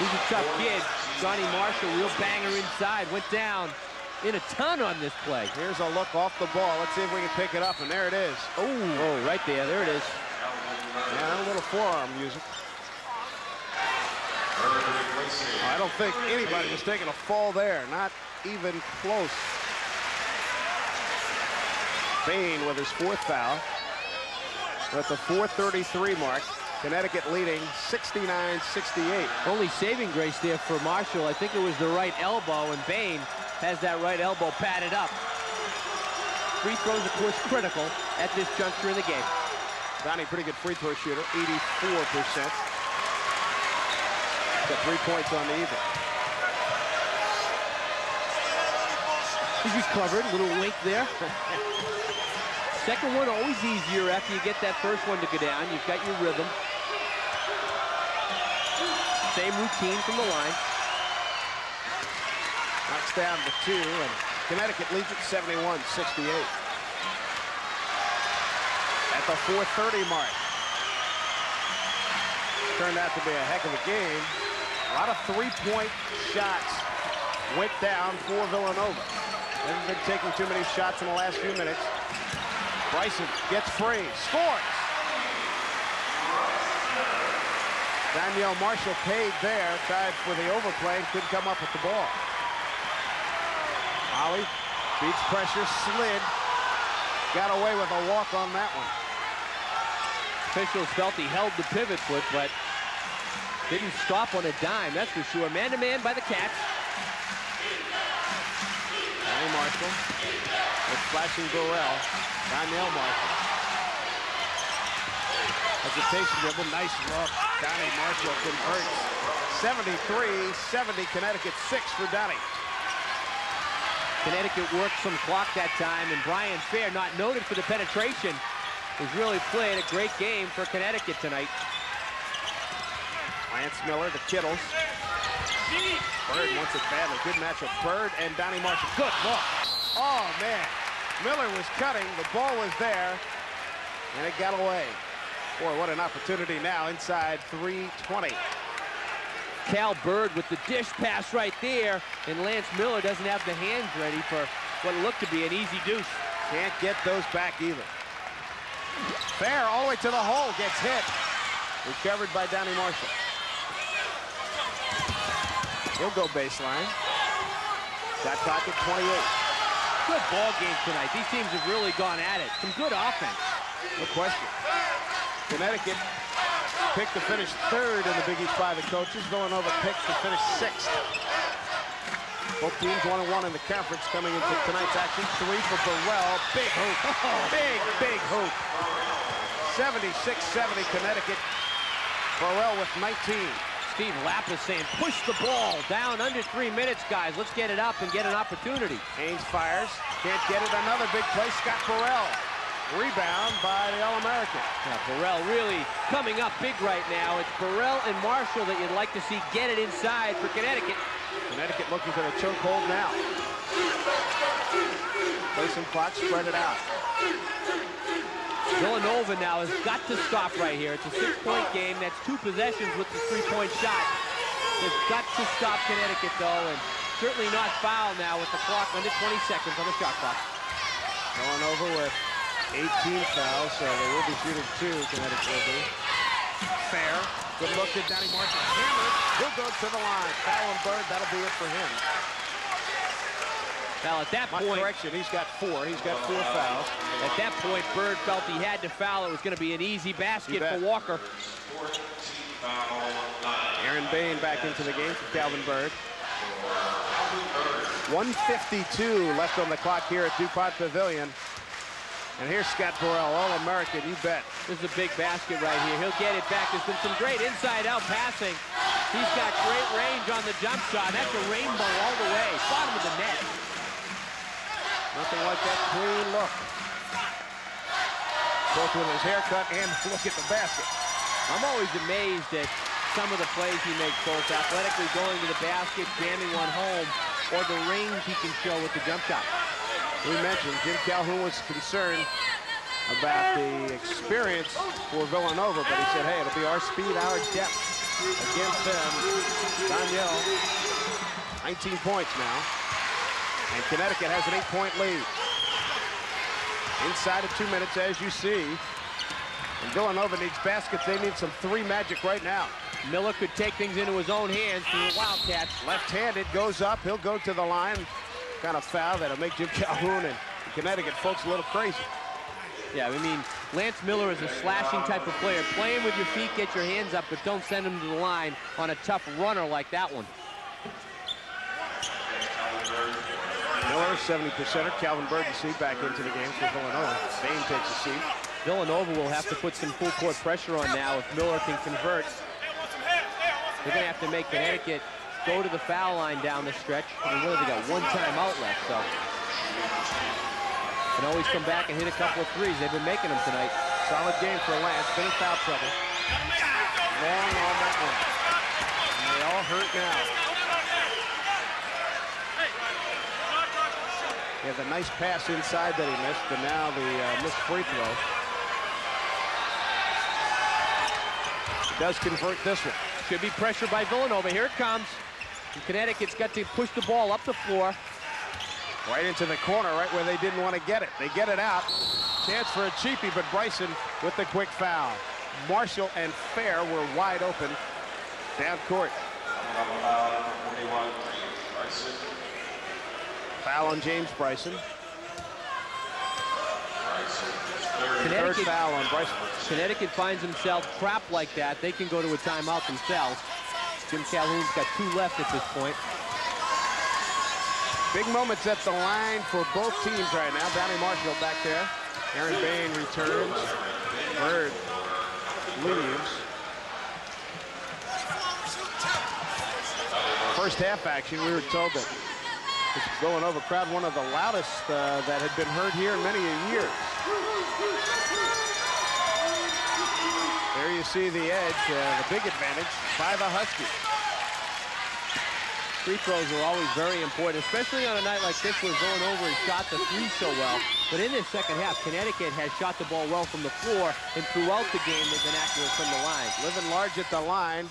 He's a tough kid. Donnie Marshall, real banger inside. Went down in a ton on this play. Here's a look off the ball. Let's see if we can pick it up, and there it is. Oh, right there. There it is. And a little forearm music. I don't think anybody was taking a fall there. Not even close. Bain with his 4th foul. We're at the 4:33 mark. Connecticut leading 69-68. Only saving grace there for Marshall. I think it was the right elbow, and Bain has that right elbow padded up. Free throws, of course, critical at this juncture in the game. Donnie, pretty good free throw shooter, 84%. Got 3 points on the even. He's recovered, a little wink there. Second one always easier after you get that first one to go down. You've got your rhythm. Same routine from the line. Knocks down the 2, and Connecticut leads at 71-68. At the 4:30 mark. Turned out to be a heck of a game. A lot of three-point shots went down for Villanova. Haven't been taking too many shots in the last few minutes. Bryson gets free, scores. Danielle Marshall paid there, tried for the overplay, and couldn't come up with the ball. Ollie beats pressure, slid, got away with a walk on that one. Officials felt he held the pivot foot, but didn't stop on a dime, that's for sure. Man-to-man by the Cats. Danny Marshall with flashing Burrell. Danielle Marshall. Hesitation dribble, nice look. Donnie Marshall converts. 73-70, Connecticut 6 for Donnie. Connecticut worked some clock that time, and Brian Fair, not noted for the penetration, has really played a great game for Connecticut tonight. Lance Miller to Kittles. Bird wants it badly. Good matchup. Bird and Donnie Marshall. Good look. Oh, man. Miller was cutting. The ball was there, and it got away. Boy, what an opportunity now inside 3:20. Cal Bird with the dish pass right there, and Lance Miller doesn't have the hands ready for what looked to be an easy deuce. Can't get those back either. Fair all the way to the hole, gets hit. Recovered by Donnie Marshall. He'll go baseline. Shot clock at 28. Good ball game tonight. These teams have really gone at it. Some good offense. No question. Connecticut picked to finish 3rd in the Big East by the coaches. Villanova picked to finish 6th. Both teams 1-1 in the conference coming into tonight's action. 3 for Burrell. Big hoop. Big hoop. 76-70 Connecticut. Burrell with 19. Steve Lapis saying, push the ball down under 3 minutes, guys. Let's get it up and get an opportunity. Haynes fires. Can't get it. Another big play. Scott Burrell. Rebound by the All-American. Burrell really coming up big right now. It's Burrell and Marshall that you'd like to see get it inside for Connecticut. Connecticut looking for the chokehold now. Play some clock, spread it out. Villanova now has got to stop right here. It's a 6-point game. That's 2 possessions with the 3-point shot. They've got to stop Connecticut, though, and certainly not foul now with the clock under 20 seconds on the shot clock. Villanova with 18 fouls, so they will be shooting 2. Connecticut will be. Fair. Good look at Donnie Marshall. Hammered. He'll go to the line. Foul and Bird. That'll be it for him. Now at that point, correction, he's got 4. He's got 4 fouls. At that point, Bird felt he had to foul. It was going to be an easy basket for Walker. Aaron Bain back into the game for Calvin Bird. 1:52 left on the clock here at DuPont Pavilion. And here's Scott Burrell, All-American, you bet. This is a big basket right here. He'll get it back. There's been some great inside-out passing. He's got great range on the jump shot. That's a rainbow all the way. Bottom of the net. Nothing like that clean look. Both with his haircut and look at the basket. I'm always amazed at some of the plays he makes, both athletically going to the basket, jamming one home, or the range he can show with the jump shot. We mentioned Jim Calhoun was concerned about the experience for Villanova, but he said, hey, it'll be our speed, our depth against them. Danielle, 19 points now. And Connecticut has an 8-point lead. Inside of 2 minutes, as you see. And Villanova needs baskets. They need some 3 magic right now. Miller could take things into his own hands through the Wildcats. Left-handed, goes up. He'll go to the line. Kind of foul that'll make Jim Calhoun and Connecticut folks a little crazy. Yeah, I mean, Lance Miller is a slashing type of player. Playing with your feet, get your hands up, but don't send him to the line on a tough runner like that one. Miller, 70%er. Calvin Bird, the seat back into the game for Villanova. Bain takes a seat. Villanova will have to put some full court pressure on now if Miller can convert. They're going to have to make Connecticut go to the foul line down the stretch. I mean, what have they got? 1 timeout left, so. Can always come back and hit a couple of threes. They've been making them tonight. Solid game for Lance. Been in foul trouble. Long on that one. And they all hurt now. He had the nice pass inside that he missed, and now the missed free throw. He does convert this one. Should be pressure by Villanova. Here it comes. And Connecticut's got to push the ball up the floor. Right into the corner, right where they didn't want to get it. They get it out. Chance for a cheapie, but Bryson with the quick foul. Marshall and Fair were wide open down court. Foul on James Bryson. Third foul on Bryson. Connecticut finds themselves trapped like that. They can go to a timeout themselves. Jim Calhoun's got 2 left at this point. Big moments at the line for both teams right now. Donnie Marshall back there. Aaron Bain returns. Bird leaves. First half action, we were told that this Villanova crowd, one of the loudest that had been heard here in many years. There you see the edge, the big advantage by the Huskies. Free throws are always very important, especially on a night like this where Villanova has shot the 3 so well. But in this second half, Connecticut has shot the ball well from the floor, and throughout the game they've been accurate from the line. Living large at the line.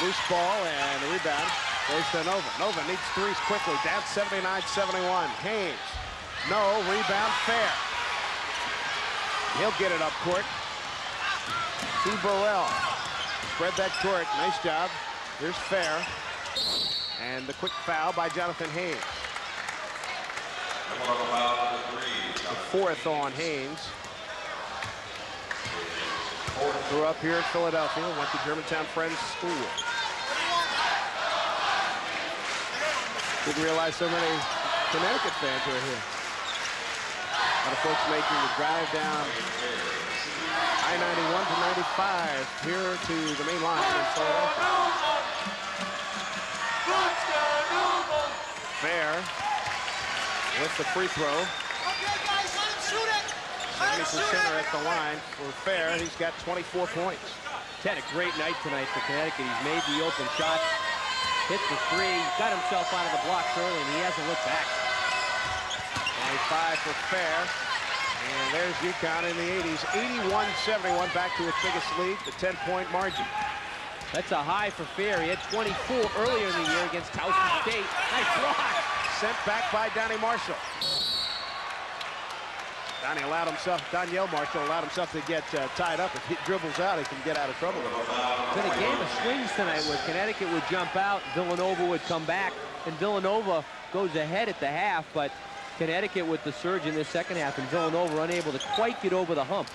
Loose ball and the rebound goes to Nova. Nova needs 3s quickly. Down 79-71. Haynes. No. Rebound Fair. He'll get it up court. To Burrell. Spread that court. Nice job. Here's Fair. And the quick foul by Jonathan Haynes. The 4th on Haynes. Grew up here in Philadelphia, went to Germantown Friends School. Didn't realize so many Connecticut fans were here. A lot of folks making the drive down I-91 to 95 here to the main line in Philadelphia. Fair with the free throw. Okay, guys, let him shoot it. 70% at the line for Fair. He's got 24 points. He's had a great night tonight for Connecticut. He's made the open shot, hit the 3, got himself out of the blocks early, and he hasn't looked back. 25 for Fair. And there's UConn in the 80s. 81-71, back to its biggest lead, the 10-point margin. That's a high for Fair. He had 24 earlier in the year against Towson State. Nice block. Sent back by Donnie Marshall. Danielle Marshall allowed himself to get tied up. If he dribbles out, he can get out of trouble. It's been a game of swings tonight where Connecticut would jump out, Villanova would come back, and Villanova goes ahead at the half, but Connecticut with the surge in this second half, and Villanova unable to quite get over the hump.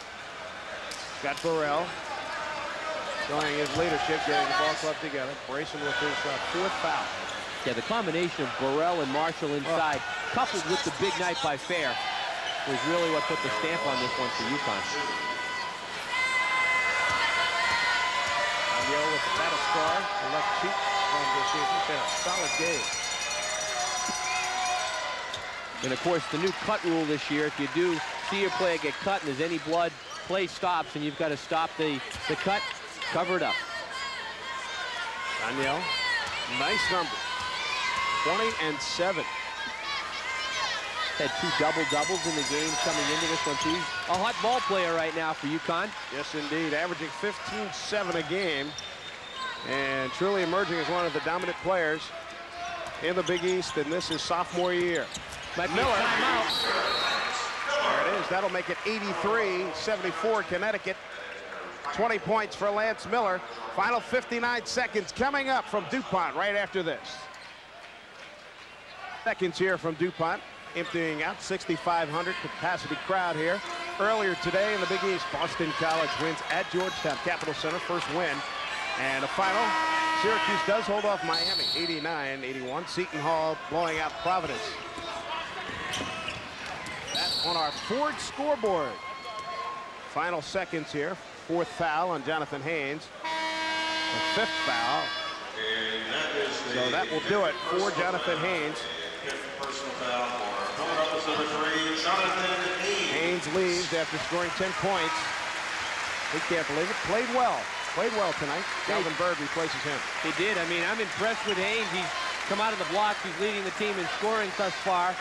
Got Burrell showing his leadership, getting the ball club together. Bryson with his 4th foul. Yeah, the combination of Burrell and Marshall inside, coupled with the big night by Fair, was really what put the stamp on this one for UConn. Danielle with the battle scar, the left cheek on this season. He's had a solid game. And of course, the new cut rule this year, if you do see your player get cut and there's any blood, play stops, and you've got to stop the cut, cover it up. Danielle, nice number. 20 and 7. Had 2 double-doubles in the game coming into this one, too. A hot ball player right now for UConn. Yes, indeed. Averaging 15-7 a game. And truly emerging as one of the dominant players in the Big East in this his sophomore year. But Miller. Timeout. There it is. That'll make it 83-74 Connecticut. 20 points for Lance Miller. Final 59 seconds coming up from DuPont right after this. Seconds here from DuPont. Emptying out, 6,500 capacity crowd here. Earlier today in the Big East, Boston College wins at Georgetown Capital Center, first win. And a final, Syracuse does hold off Miami, 89-81. Seton Hall blowing out Providence. That's on our Ford scoreboard. Final seconds here, 4th foul on Jonathan Haynes. The 5th foul. So that will do it for Jonathan Haynes. Haynes leaves after scoring 10 points. He can't believe it. Played well tonight. Calvin Bird replaces him. He did. I mean, I'm impressed with Haynes. He's come out of the blocks. He's leading the team in scoring thus far.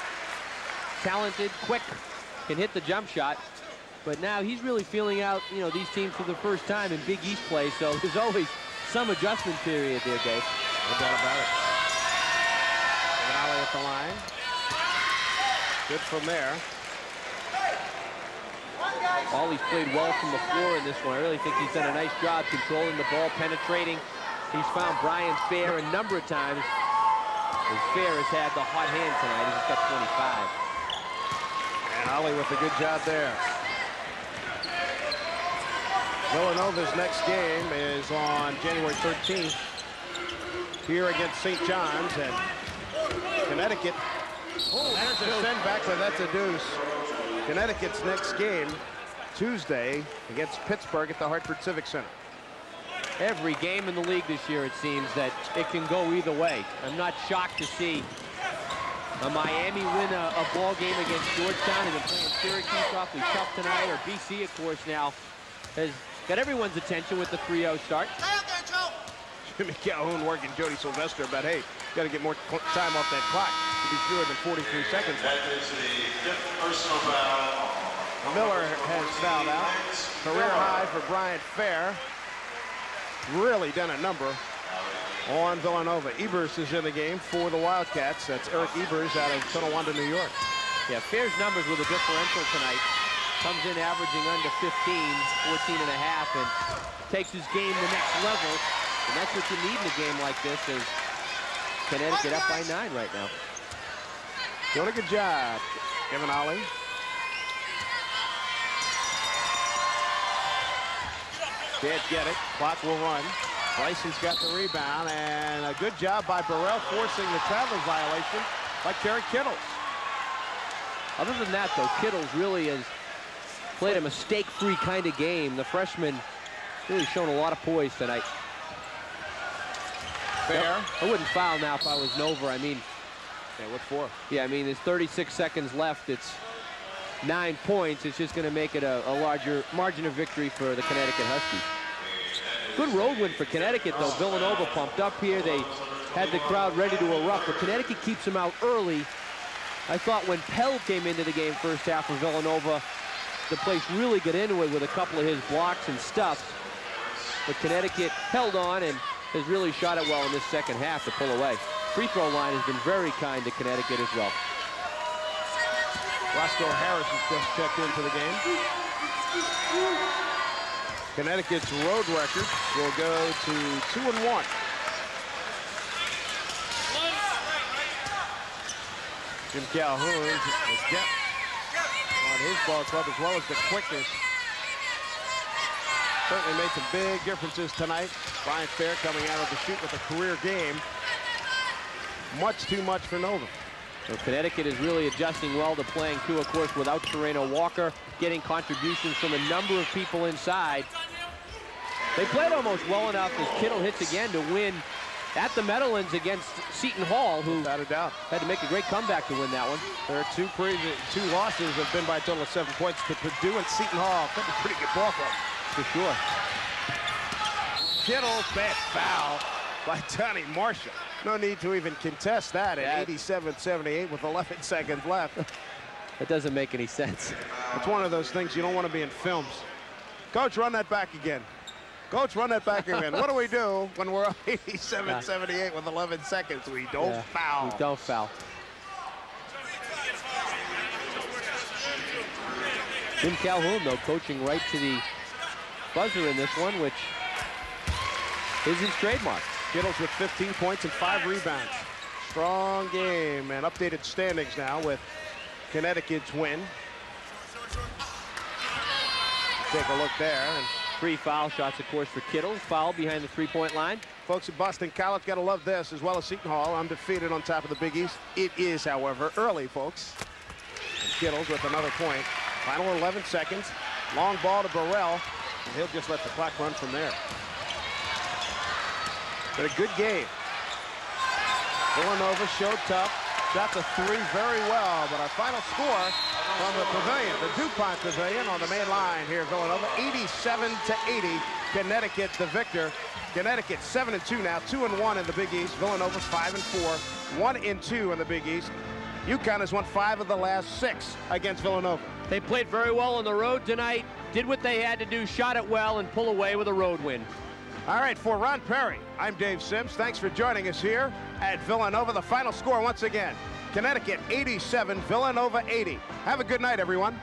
talented, quick, can hit the jump shot. But now he's really feeling out, you know, these teams for the first time in Big East play. So there's always some adjustment period there, Dave. No doubt about it. Villanova at the line. Good from there. Ollie's played well from the floor in this one. I really think he's done a nice job controlling the ball, penetrating. He's found Brian Fair a number of times. As Fair has had the hot hand tonight. He's got 25. And Ollie with a good job there. Villanova's next game is on January 13th here against St. John's, and Connecticut. Oh, there's a send back, but that's a deuce. Connecticut's next game Tuesday against Pittsburgh at the Hartford Civic Center. Every game in the league this year, it seems that it can go either way. I'm not shocked to see a Miami win a ball game against Georgetown, and then playing Syracuse awfully tough tonight, or BC, of course, now has got everyone's attention with the 3-0 start. Jimmy Calhoun working Jody Sylvester, but hey, got to get more time off that clock to be fewer than 43 seconds. That is the fifth personal foul. Miller has fouled out. Career high for Brian Fair. Really done a number on Villanova. Ebers is in the game for the Wildcats. That's Eric Ebers out of Tonawanda, New York. Yeah, Fair's numbers with a differential tonight. Comes in averaging under 15, 14 and a half, and takes his game to the next level. And that's what you need in a game like this, is Connecticut up by 9 right now. Doing a good job, Kevin Ollie. Can't get it. Clock will run. Bryson's got the rebound, and a good job by Burrell forcing the traveling violation by Kerry Kittles. Other than that, though, Kittles really has played a mistake-free kind of game. The freshman really shown a lot of poise tonight. Fair. I wouldn't foul now if I was Nova. I mean, yeah, what for? Yeah, I mean, there's 36 seconds left. It's 9 points. It's just going to make it a larger margin of victory for the Connecticut Huskies. Good road win for Connecticut, though. Villanova pumped up here. They had the crowd ready to erupt, but Connecticut keeps them out early. I thought when Pell came into the game first half for Villanova, the place really got into it with a couple of his blocks and stuff. But Connecticut held on and has really shot it well in this second half to pull away. Free throw line has been very kind to Connecticut as well. Roscoe Harris has just checked into the game. Connecticut's road record will go to 2-1. Jim Calhoun has kept on his ball club, as well as the quickness. Certainly made some big differences tonight. Brian Fair coming out of the shoot with a career game. Much too much for Nova. So Connecticut is really adjusting well to playing, too, of course, without Sereno Walker, getting contributions from a number of people inside. They played almost well enough as Kittle hits again to win at the Meadowlands against Seton Hall, who without a doubt had to make a great comeback to win that one. Their two losses have been by a total of 7 points to Purdue and Seton Hall. That's a pretty good ball club. For sure. Kittle's bad foul by Donnie Marshall. No need to even contest that at 87-78 with 11 seconds left. That doesn't make any sense. It's one of those things you don't want to be in films. Coach, run that back again. Coach, run that back again. What do we do when we're up 87-78 with 11 seconds? We don't foul. We don't foul. Jim Calhoun, though, coaching right to the buzzer in this one, which is his trademark. Kittles with 15 points and 5 rebounds. Strong game, and updated standings now with Connecticut's win. Take a look there. And 3 foul shots, of course, for Kittles. Foul behind the 3-point line. folks at Boston College got to love this, as well as Seton Hall, undefeated on top of the Big East. It is, however, early, folks. Kittles with another point. Final 11 seconds. Long ball to Burrell, and he'll just let the clock run from there. But a good game. Villanova showed tough, shot the 3 very well, but our final score from the pavilion, the DuPont Pavilion on the main line here, Villanova, 87-80. Connecticut the victor. Connecticut 7-2 now, 2-1 in the Big East. Villanova 5-4, 1-2 in the Big East. UConn has won 5 of the last 6 against Villanova. They played very well on the road tonight, did what they had to do, shot it well, and pull away with a road win. All right, for Ron Perry, I'm Dave Sims. Thanks for joining us here at Villanova. The final score once again, Connecticut 87, Villanova 80. Have a good night, everyone.